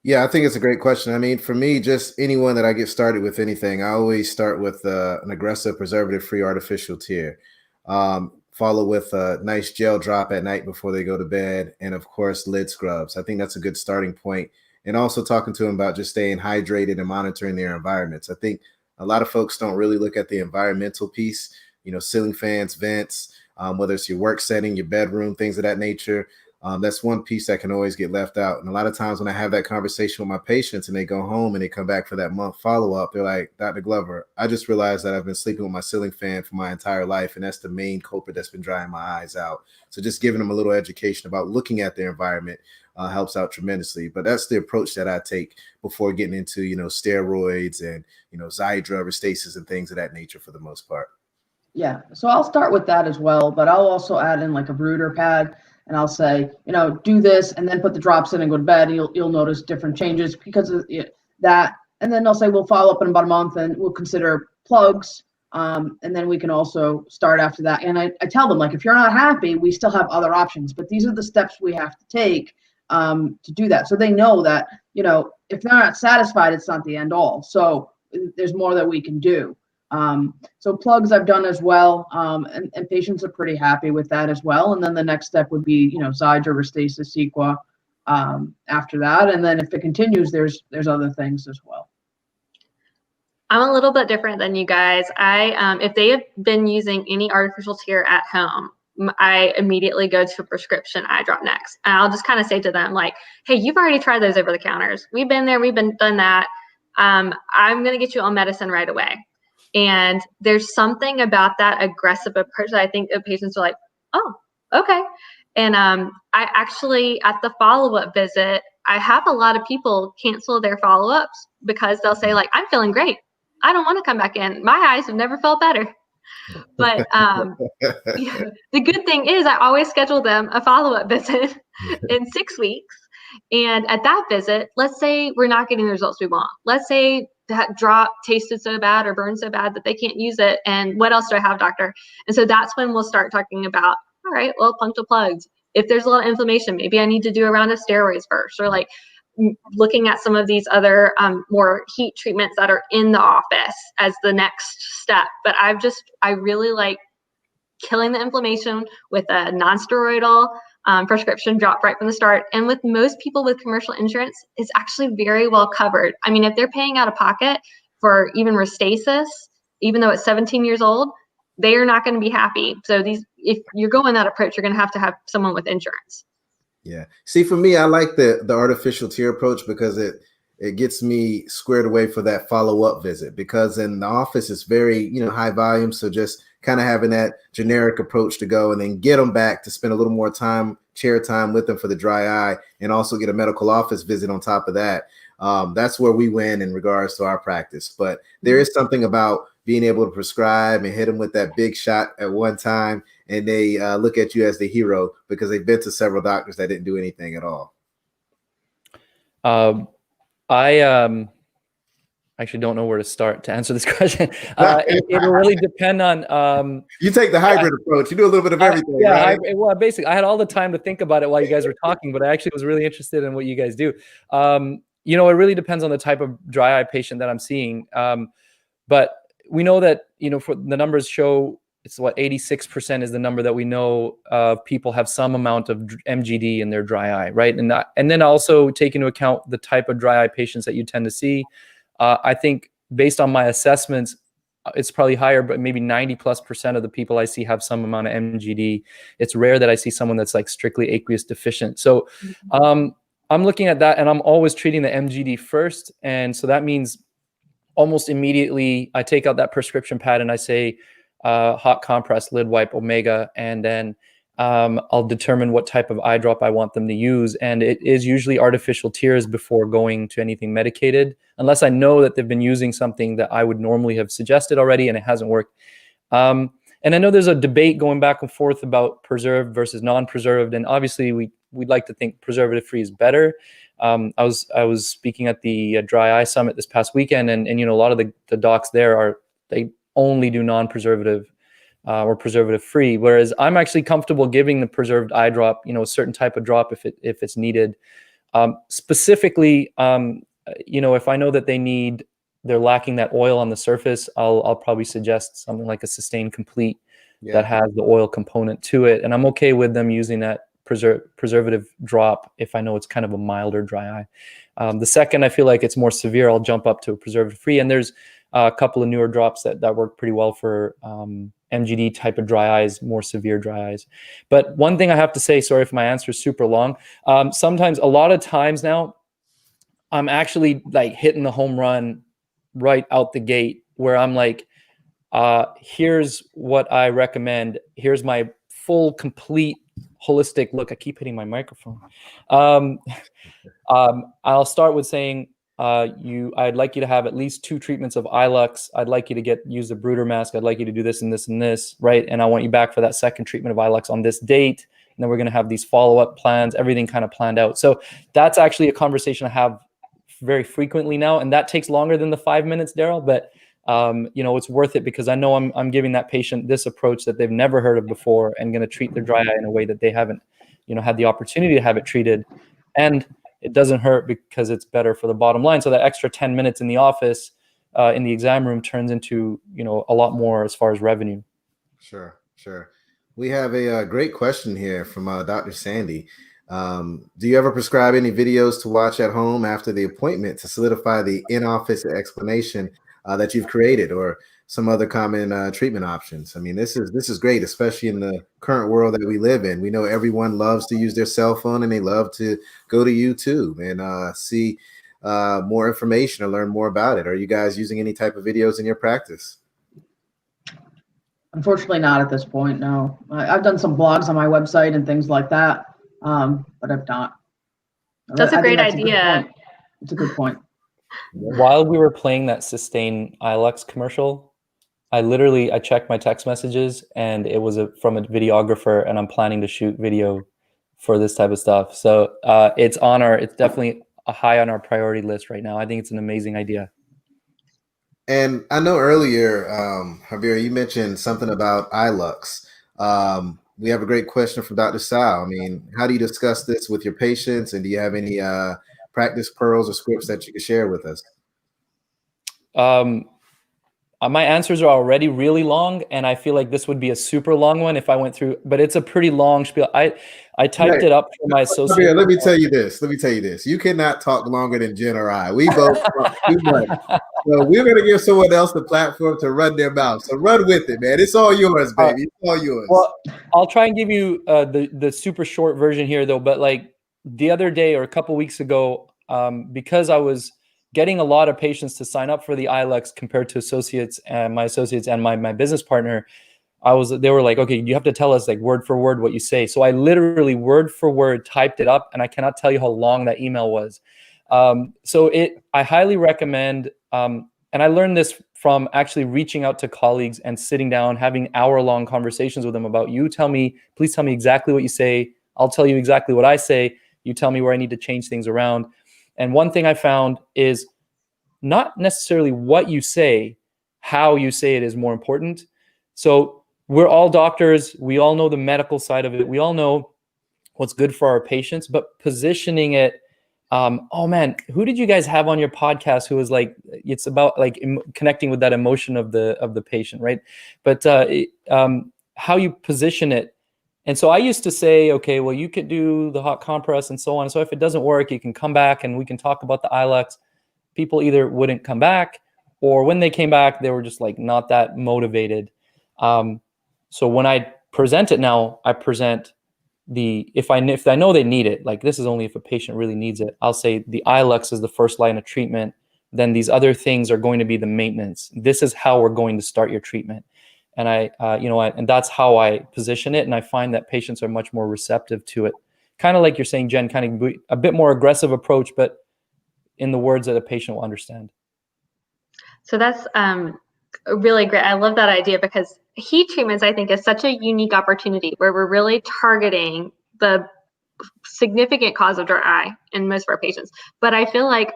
Yeah, I think it's a great question. I mean, for me, just anyone that I get started with anything, I always start with an aggressive preservative-free artificial tear, follow with a nice gel drop at night before they go to bed, and of course, lid scrubs. I think that's a good starting point. And also talking to them about just staying hydrated and monitoring their environments. I think a lot of folks don't really look at the environmental piece, ceiling fans, vents, whether it's your work setting, your bedroom, things of that nature. That's one piece that can always get left out. And a lot of times when I have that conversation with my patients and they go home and they come back for that month follow-up, they're like, Dr. Glover, I just realized that I've been sleeping with my ceiling fan for my entire life. And that's the main culprit that's been drying my eyes out. So just giving them a little education about looking at their environment helps out tremendously. But that's the approach that I take before getting into, steroids and, Xiidra, Restasis and things of that nature for the most part. Yeah, so I'll start with that as well, but I'll also add in like a brooder pad. And I'll say, do this and then put the drops in and go to bed. And you'll notice different changes because of that. And then I'll say we'll follow up in about a month and we'll consider plugs. And then we can also start after that. And I tell them, like, if you're not happy, we still have other options. But these are the steps we have to take to do that. So they know that, if they're not satisfied, it's not the end all. So there's more that we can do. So plugs I've done as well, and patients are pretty happy with that as well. And then the next step would be, Xiidra, Restasis, Sequa after that. And then if it continues, there's other things as well. I'm a little bit different than you guys. If they have been using any artificial tear at home, I immediately go to a prescription eye drop next. And I'll just kind of say to them, like, hey, you've already tried those over the counters. We've been there, done that. I'm going to get you on medicine right away. And there's something about that aggressive approach that I think patients are like, oh, okay. And I actually, at the follow-up visit, I have a lot of people cancel their follow-ups because they'll say, like, I'm feeling great. I don't want to come back in. My eyes have never felt better. But the good thing is I always schedule them a follow-up visit in 6 weeks. And at that visit, let's say we're not getting the results we want. Let's say that drop tasted so bad or burned so bad that they can't use it. And what else do I have, doctor? And so that's when we'll start talking about, all right, well, punctal plugs. If there's a lot of inflammation, maybe I need to do a round of steroids first, or like looking at some of these other more heat treatments that are in the office as the next step. But I really like killing the inflammation with a non-steroidal prescription drop right from the start. And with most people with commercial insurance, it's actually very well covered. I mean, if they're paying out of pocket for even Restasis, even though it's 17 years old, they are not going to be happy. So if you're going that approach, you're going to have someone with insurance. Yeah. See, for me, I like the artificial tear approach because it gets me squared away for that follow-up visit, because in the office it's very, high volume. So just kind of having that generic approach to go and then get them back to spend a little more time, chair time with them for the dry eye, and also get a medical office visit on top of that. That's where we win in regards to our practice. But there is something about being able to prescribe and hit them with that big shot at one time, and they look at you as the hero because they've been to several doctors that didn't do anything at all. I actually don't know where to start to answer this question. It will really depend on. You take the hybrid approach. You do a little bit of everything. Yeah, right? well, basically, I had all the time to think about it while you guys were talking, but I actually was really interested in what you guys do. It really depends on the type of dry eye patient that I'm seeing. But we know that, for the numbers show it's 86% is the number that we know people have some amount of MGD in their dry eye, right? And then also take into account the type of dry eye patients that you tend to see. I think based on my assessments, it's probably higher, but maybe 90+% of the people I see have some amount of MGD. It's rare that I see someone that's like strictly aqueous deficient. So I'm looking at that, and I'm always treating the MGD first. And so that means almost immediately I take out that prescription pad and I say hot compress, lid wipe, omega, and then I'll determine what type of eye drop I want them to use. And it is usually artificial tears before going to anything medicated, unless I know that they've been using something that I would normally have suggested already and it hasn't worked. And I know there's a debate going back and forth about preserved versus non-preserved, and obviously we'd like to think preservative-free is better. I was speaking at the Dry Eye Summit this past weekend, and a lot of the docs there they only do non-preservative or preservative-free, whereas I'm actually comfortable giving the preserved eye drop, a certain type of drop if it's needed. Specifically, if I know that they're lacking that oil on the surface, I'll probably suggest something like a Sustain Complete that has the oil component to it. And I'm okay with them using that preservative drop if I know it's kind of a milder dry eye. The second I feel like it's more severe, I'll jump up to a preservative-free. And there's a couple of newer drops that work pretty well for MGD type of dry eyes, more severe dry eyes. But one thing I have to say, sorry if my answer is super long, sometimes, a lot of times now, I'm actually like hitting the home run right out the gate, where I'm like, here's what I recommend. Here's my full, complete, holistic look. I keep hitting my microphone. I'll start with saying, I'd like you to have at least 2 treatments of Ilux. I'd like you to use the Brooder mask. I'd like you to do this and this and this, right? And I want you back for that second treatment of Ilux on this date. And then we're going to have these follow-up plans, everything kind of planned out. So that's actually a conversation I have very frequently now, and that takes longer than the 5 minutes, Daryl, but it's worth it, because I know I'm giving that patient this approach that they've never heard of before, and going to treat their dry eye in a way that they haven't had the opportunity to have it treated, and it doesn't hurt because it's better for the bottom line. So that extra 10 minutes in the office, in the exam room, turns into a lot more as far as revenue. Sure. We have a great question here from Dr. Sandy. Do you ever prescribe any videos to watch at home after the appointment to solidify the in-office explanation that you've created, or some other common treatment options? I mean, this is great, especially in the current world that we live in. We know everyone loves to use their cell phone, and they love to go to YouTube and see more information or learn more about it. Are you guys using any type of videos in your practice? Unfortunately, not at this point, no. I've done some blogs on my website and things like that, but I've not. That's a great idea. It's a good point. While we were playing that Sustain Ilux commercial, I checked my text messages, and it was from a videographer, and I'm planning to shoot video for this type of stuff. So it's definitely high on our priority list right now. I think it's an amazing idea. And I know earlier, Javier, you mentioned something about Ilux. We have a great question from Dr. Sal. I mean, how do you discuss this with your patients, and do you have any practice pearls or scripts that you can share with us? My answers are already really long, and I feel like this would be a super long one if I went through, but it's a pretty long spiel. I typed it up for my associate. Let me tell you this. You cannot talk longer than Jen or I. We both talk too much. So we're going to give someone else the platform to run their mouth. So run with it, man. It's all yours, baby. It's all yours. Well, I'll try and give you the super short version here, though. But like the other day or a couple weeks ago, because I was getting a lot of patients to sign up for the Ilux compared to my associates and my business partner, they were like, okay, you have to tell us like word for word what you say. So I literally word for word typed it up, and I cannot tell you how long that email was. I highly recommend, and I learned this from actually reaching out to colleagues and sitting down, having hour-long conversations with them about, please tell me exactly what you say. I'll tell you exactly what I say. You tell me where I need to change things around. And one thing I found is not necessarily what you say, how you say it is more important. So we're all doctors. We all know the medical side of it. We all know what's good for our patients, but positioning it, oh man, who did you guys have on your podcast who was like, it's about like connecting with that emotion of the patient, right? But how you position it. And so I used to say, okay, well, you could do the hot compress and so on. So if it doesn't work, you can come back and we can talk about the Ilux. People either wouldn't come back, or when they came back, they were just like not that motivated. So when I present it now, I present if I know they need it, like this is only if a patient really needs it, I'll say the ilex is the first line of treatment. Then these other things are going to be the maintenance. This is how we're going to start your treatment. And and that's how I position it. And I find that patients are much more receptive to it. Kind of like you're saying, Jen, kind of a bit more aggressive approach, but in the words that a patient will understand. So that's really great. I love that idea because heat treatments, I think, is such a unique opportunity where we're really targeting the significant cause of dry eye in most of our patients. But I feel like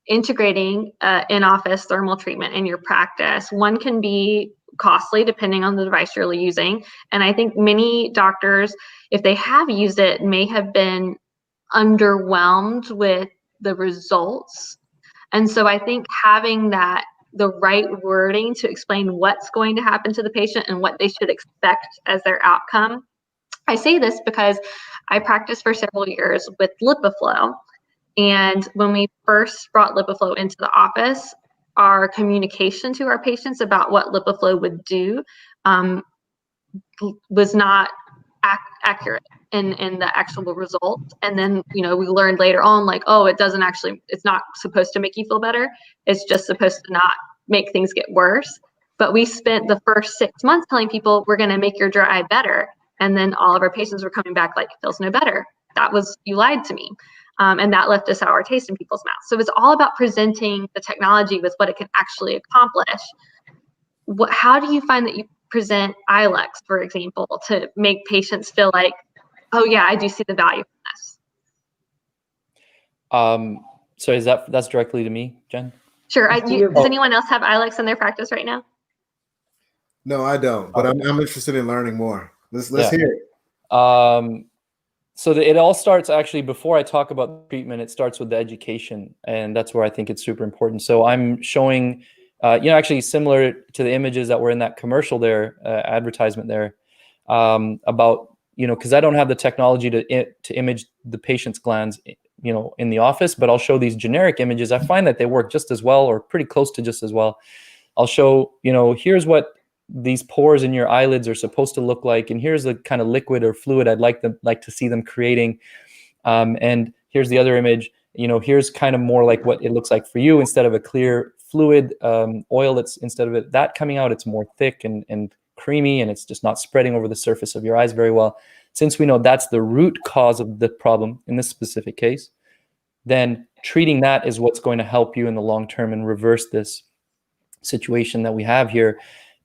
integrating in-office thermal treatment in your practice, one can be costly depending on the device you're using. And I think many doctors, if they have used it, may have been underwhelmed with the results. And so I think having the right wording to explain what's going to happen to the patient and what they should expect as their outcome. I say this because I practiced for several years with LipiFlow. And when we first brought LipiFlow into the office, our communication to our patients about what LipiFlow would do was not accurate in the actual results. And then, we learned later on, like, oh, it's not supposed to make you feel better. It's just supposed to not make things get worse. But we spent the first 6 months telling people we're going to make your dry eye better. And then all of our patients were coming back like, it feels no better. You lied to me. And that left a sour taste in people's mouths. So it's all about presenting the technology with what it can actually accomplish. How do you find that you present ilex, for example, to make patients feel like, oh yeah, I do see the value from this? So that's directly to me, Jen? Sure. Does anyone else have ilex in their practice right now? No, I don't, but I'm interested in learning more. Let's hear it. So it all starts actually before I talk about treatment. It starts with the education, and that's where I think it's super important. So I'm showing, actually similar to the images that were in that commercial there, advertisement there, about, because I don't have the technology to image the patient's glands, in the office, but I'll show these generic images. I find that they work just as well, or pretty close to just as well. I'll show, here's what these pores in your eyelids are supposed to look like, and here's the kind of liquid or fluid I'd like to see them creating, and here's the other image. Here's kind of more like what it looks like for you. Instead of a clear fluid oil, that's instead of it that coming out, it's more thick and creamy, and it's just not spreading over the surface of your eyes very well. Since we know that's the root cause of the problem in this specific case, then treating that is what's going to help you in the long term and reverse this situation that we have here.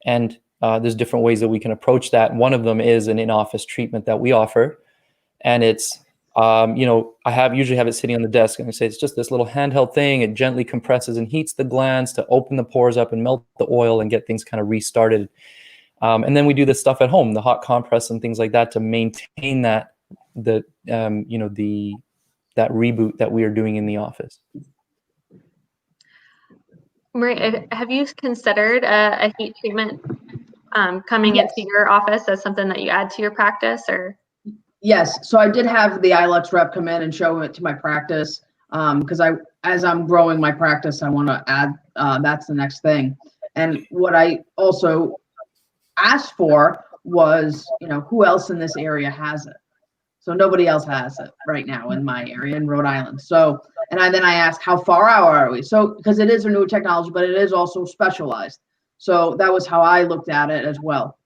And there's different ways that we can approach that. One of them is an in-office treatment that we offer. And it's, I usually have it sitting on the desk, and I say it's just this little handheld thing. It gently compresses and heats the glands to open the pores up and melt the oil and get things kind of restarted. And then we do this stuff at home, the hot compress and things like that, to maintain that that reboot that we are doing in the office. Marie, have you considered a heat treatment coming into your office as something that you add to your practice, or? Yes, so I did have the ilex rep come in and show it to my practice, because as I'm growing my practice, I want to add, that's the next thing. And what I also asked for was, who else in this area has it? So nobody else has it right now in my area in Rhode Island. So, and then I asked, how far out are we? So, because it is a new technology, but it is also specialized. So that was how I looked at it as well.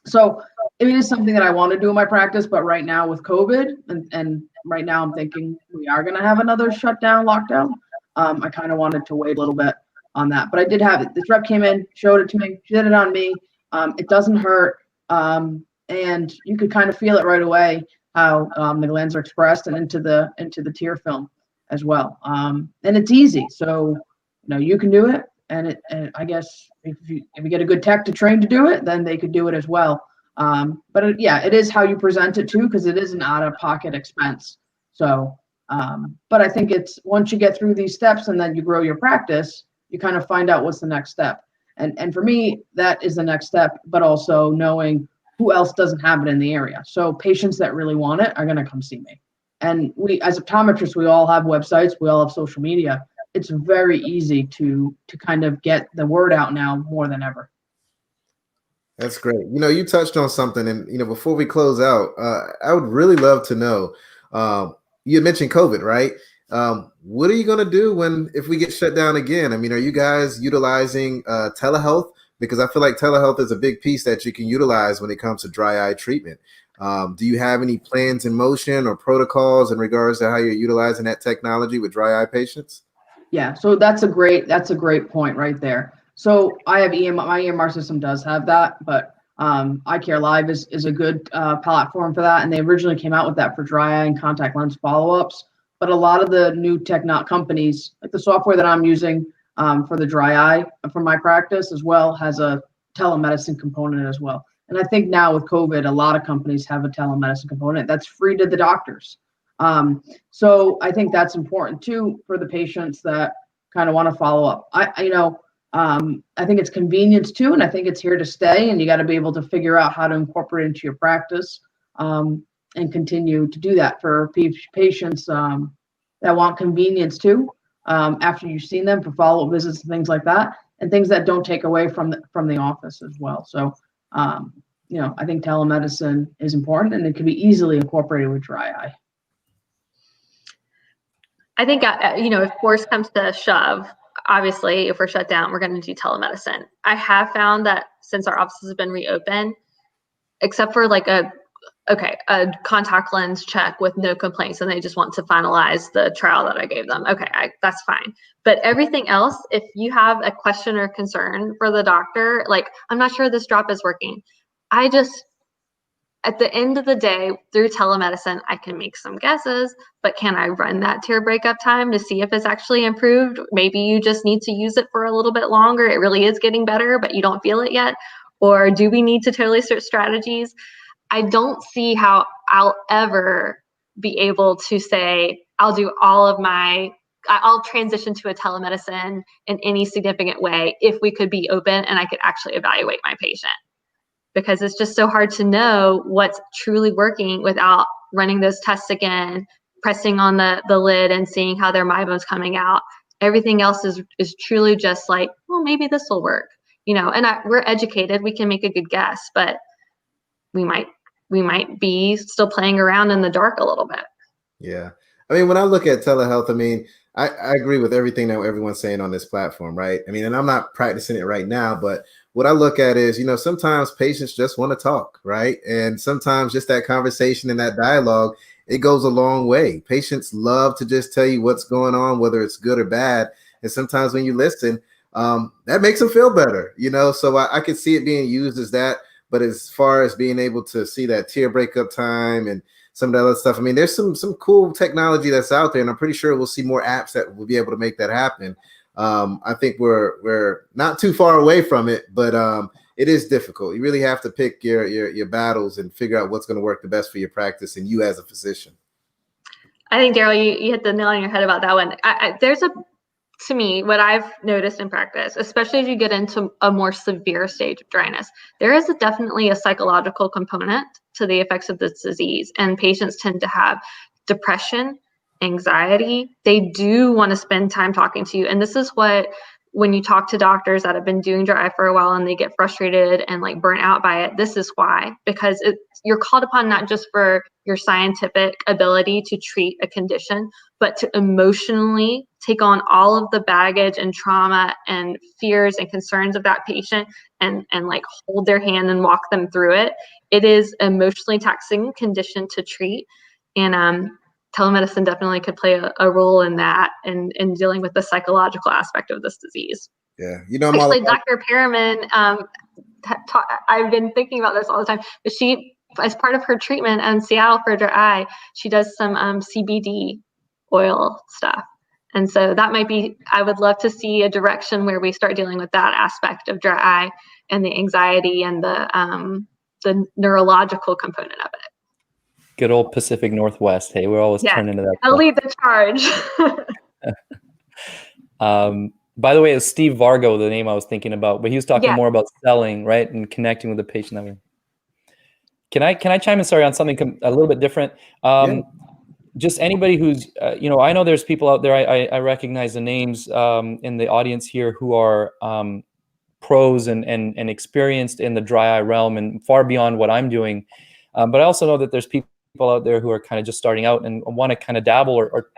So it is something that I want to do in my practice, but right now with COVID, and right now I'm thinking we are going to have another shutdown, lockdown. I kind of wanted to wait a little bit on that, but I did have it. This rep came in, showed it to me, she did it on me. It doesn't hurt, and you could kind of feel it right away how the glands are expressed and into the tear film as well. And it's easy, so you can do it. And I guess if you get a good tech to train to do it, then they could do it as well. But it is how you present it too, because it is an out-of-pocket expense. So, but I think it's once you get through these steps and then you grow your practice, you kind of find out what's the next step. And for me, that is the next step, but also knowing who else doesn't have it in the area. So patients that really want it are going to come see me. And we, as optometrists, we all have websites, we all have social media. It's very easy to kind of get the word out now more than ever. That's great. You touched on something, and before we close out, I would really love to know. You had mentioned COVID, right? What are you going to do if we get shut down again? I mean, are you guys utilizing telehealth? Because I feel like telehealth is a big piece that you can utilize when it comes to dry eye treatment. Do you have any plans in motion or protocols in regards to how you're utilizing that technology with dry eye patients? Yeah, so that's a great point right there. So I have my EMR system does have that, but Eye Care Live is a good platform for that. And they originally came out with that for dry eye and contact lens follow-ups. But a lot of the new companies, like the software that I'm using for the dry eye for my practice as well, has a telemedicine component as well. And I think now with COVID, a lot of companies have a telemedicine component that's free to the doctors. So I think that's important too for the patients that kind of want to follow up. I think it's convenience too, and I think it's here to stay. And you got to be able to figure out how to incorporate it into your practice and continue to do that for patients that want convenience too. After you've seen them for follow-up visits and things like that, and things that don't take away from the office as well. So I think telemedicine is important, and it can be easily incorporated with dry eye. I think, if worse comes to shove, obviously, if we're shut down, we're going to do telemedicine. I have found that since our offices have been reopened, except for like a contact lens check with no complaints, and they just want to finalize the trial that I gave them. Okay, that's fine. But everything else, if you have a question or concern for the doctor, like, I'm not sure this drop is working, at the end of the day, through telemedicine, I can make some guesses, but can I run that tear breakup time to see if it's actually improved? Maybe you just need to use it for a little bit longer. It really is getting better, but you don't feel it yet. Or do we need to totally switch strategies? I don't see how I'll ever be able to say, I'll transition to a telemedicine in any significant way if we could be open and I could actually evaluate my patient. Because it's just so hard to know what's truly working without running those tests again, pressing on the lid and seeing how their meibomi's coming out. Everything else is truly just like, well, maybe this will work, and we're educated, we can make a good guess, but we might be still playing around in the dark a little bit. Yeah. I mean, when I look at telehealth, I mean, I agree with everything that everyone's saying on this platform, right? I mean, and I'm not practicing it right now, but what I look at is, sometimes patients just want to talk, right? And sometimes just that conversation and that dialogue, it goes a long way. Patients love to just tell you what's going on, whether it's good or bad. And sometimes when you listen, that makes them feel better, So I could see it being used as that. But as far as being able to see that tear breakup time and some of the other stuff, I mean, there's some cool technology that's out there, and I'm pretty sure we'll see more apps that will be able to make that happen. I think we're not too far away from it, but it is difficult. You really have to pick your battles and figure out what's going to work the best for your practice and you as a physician. I think, Daryl, you hit the nail on your head about that one. To me, what I've noticed in practice, especially as you get into a more severe stage of dryness, there is definitely a psychological component to the effects of this disease. And patients tend to have depression, anxiety. They do want to spend time talking to you. And this is when you talk to doctors that have been doing dry eye for a while and they get frustrated and like burnt out by it, this is why, because you're called upon not just for your scientific ability to treat a condition, but to emotionally take on all of the baggage and trauma and fears and concerns of that patient and like hold their hand and walk them through it. It is an emotionally taxing condition to treat. And telemedicine definitely could play a role in that and in dealing with the psychological aspect of this disease. Yeah. Actually, Dr. Perriman, I've been thinking about this all the time, but she, as part of her treatment in Seattle for dry eye, she does some CBD oil stuff. And so that might be, I would love to see a direction where we start dealing with that aspect of dry eye and the anxiety and the neurological component of it. Good old Pacific Northwest. Hey, we're always turning to that. I'll lead the charge. By the way, it's Steve Vargo, the name I was thinking about, but he was talking more about selling, right, and connecting with the patient. Can I chime in? Sorry, on something a little bit different. Just anybody who's, I know there's people out there. I recognize the names in the audience here who are pros and experienced in the dry eye realm and far beyond what I'm doing. But I also know that there's people out there who are kind of just starting out and want to kind of dabble or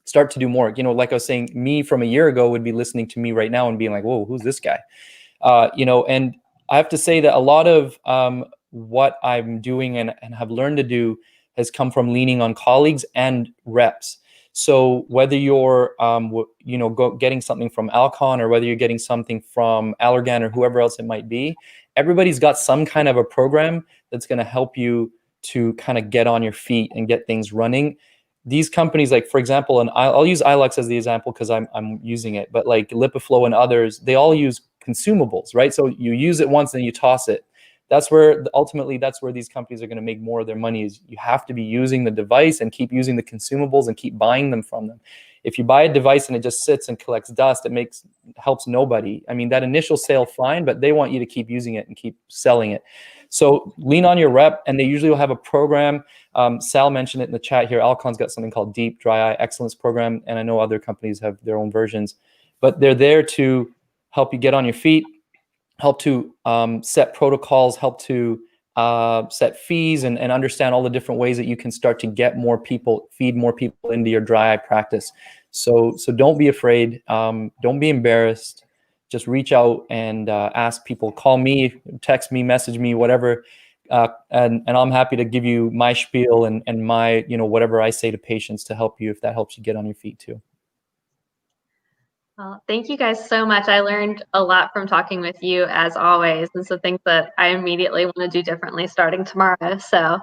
start to do more. You know, like I was saying, me from a year ago would be listening to me right now and being like, whoa, who's this guy? You know, and I have to say that a lot of what I'm doing and have learned to do has come from leaning on colleagues and reps. So whether you're, you know, getting something from Alcon or whether you're getting something from Allergan or whoever else it might be, everybody's got some kind of a program that's going to help you to kind of get on your feet and get things running. These companies, like for example, and I'll use Ilux as the example because I'm using it, but like LipiFlow and others, they all use consumables, right? So you use it once and you toss it. That's where ultimately that's where these companies are going to make more of their money. Is you have to be using the device and keep using the consumables and keep buying them from them. If you buy a device and it just sits and collects dust, it helps nobody. I mean, that initial sale, fine, but they want you to keep using it and keep selling it. So lean on your rep, and they usually will have a program. Sal mentioned it in the chat here. Alcon's got something called Deep Dry Eye Excellence Program, and I know other companies have their own versions, but they're there to help you get on your feet, help to set protocols, help to set fees, and understand all the different ways that you can start to get more people, feed more people into your dry eye practice. So don't be afraid. Don't be embarrassed. Just reach out and ask people. Call me, text me, message me, whatever, and I'm happy to give you my spiel and my, you know, whatever I say to patients to help you if that helps you get on your feet too. Well, thank you guys so much. I learned a lot from talking with you as always, and so things that I immediately want to do differently starting tomorrow. So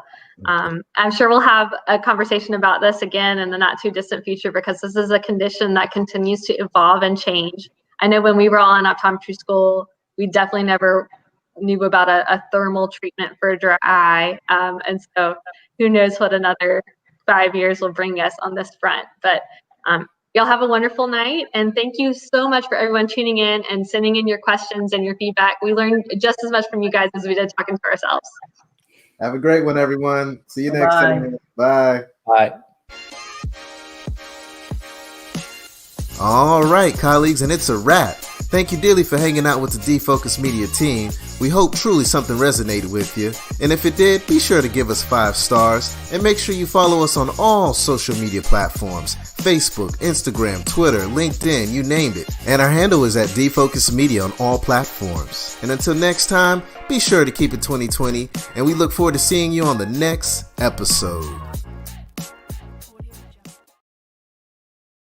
I'm sure we'll have a conversation about this again in the not too distant future, because this is a condition that continues to evolve and change. I know when we were all in optometry school, we definitely never knew about a thermal treatment for dry eye, and so who knows what another 5 years will bring us on this front. But y'all have a wonderful night, and thank you so much for everyone tuning in and sending in your questions and your feedback. We learned just as much from you guys as we did talking to ourselves. Have a great one, everyone. See you next time. Bye. Bye. All right, colleagues, and it's a wrap. Thank you dearly for hanging out with the D-Focus Media team. We hope truly something resonated with you. And if it did, be sure to give us 5 stars. And make sure you follow us on all social media platforms. Facebook, Instagram, Twitter, LinkedIn, you named it. And our handle is at D-Focus Media on all platforms. And until next time, be sure to keep it 2020. And we look forward to seeing you on the next episode.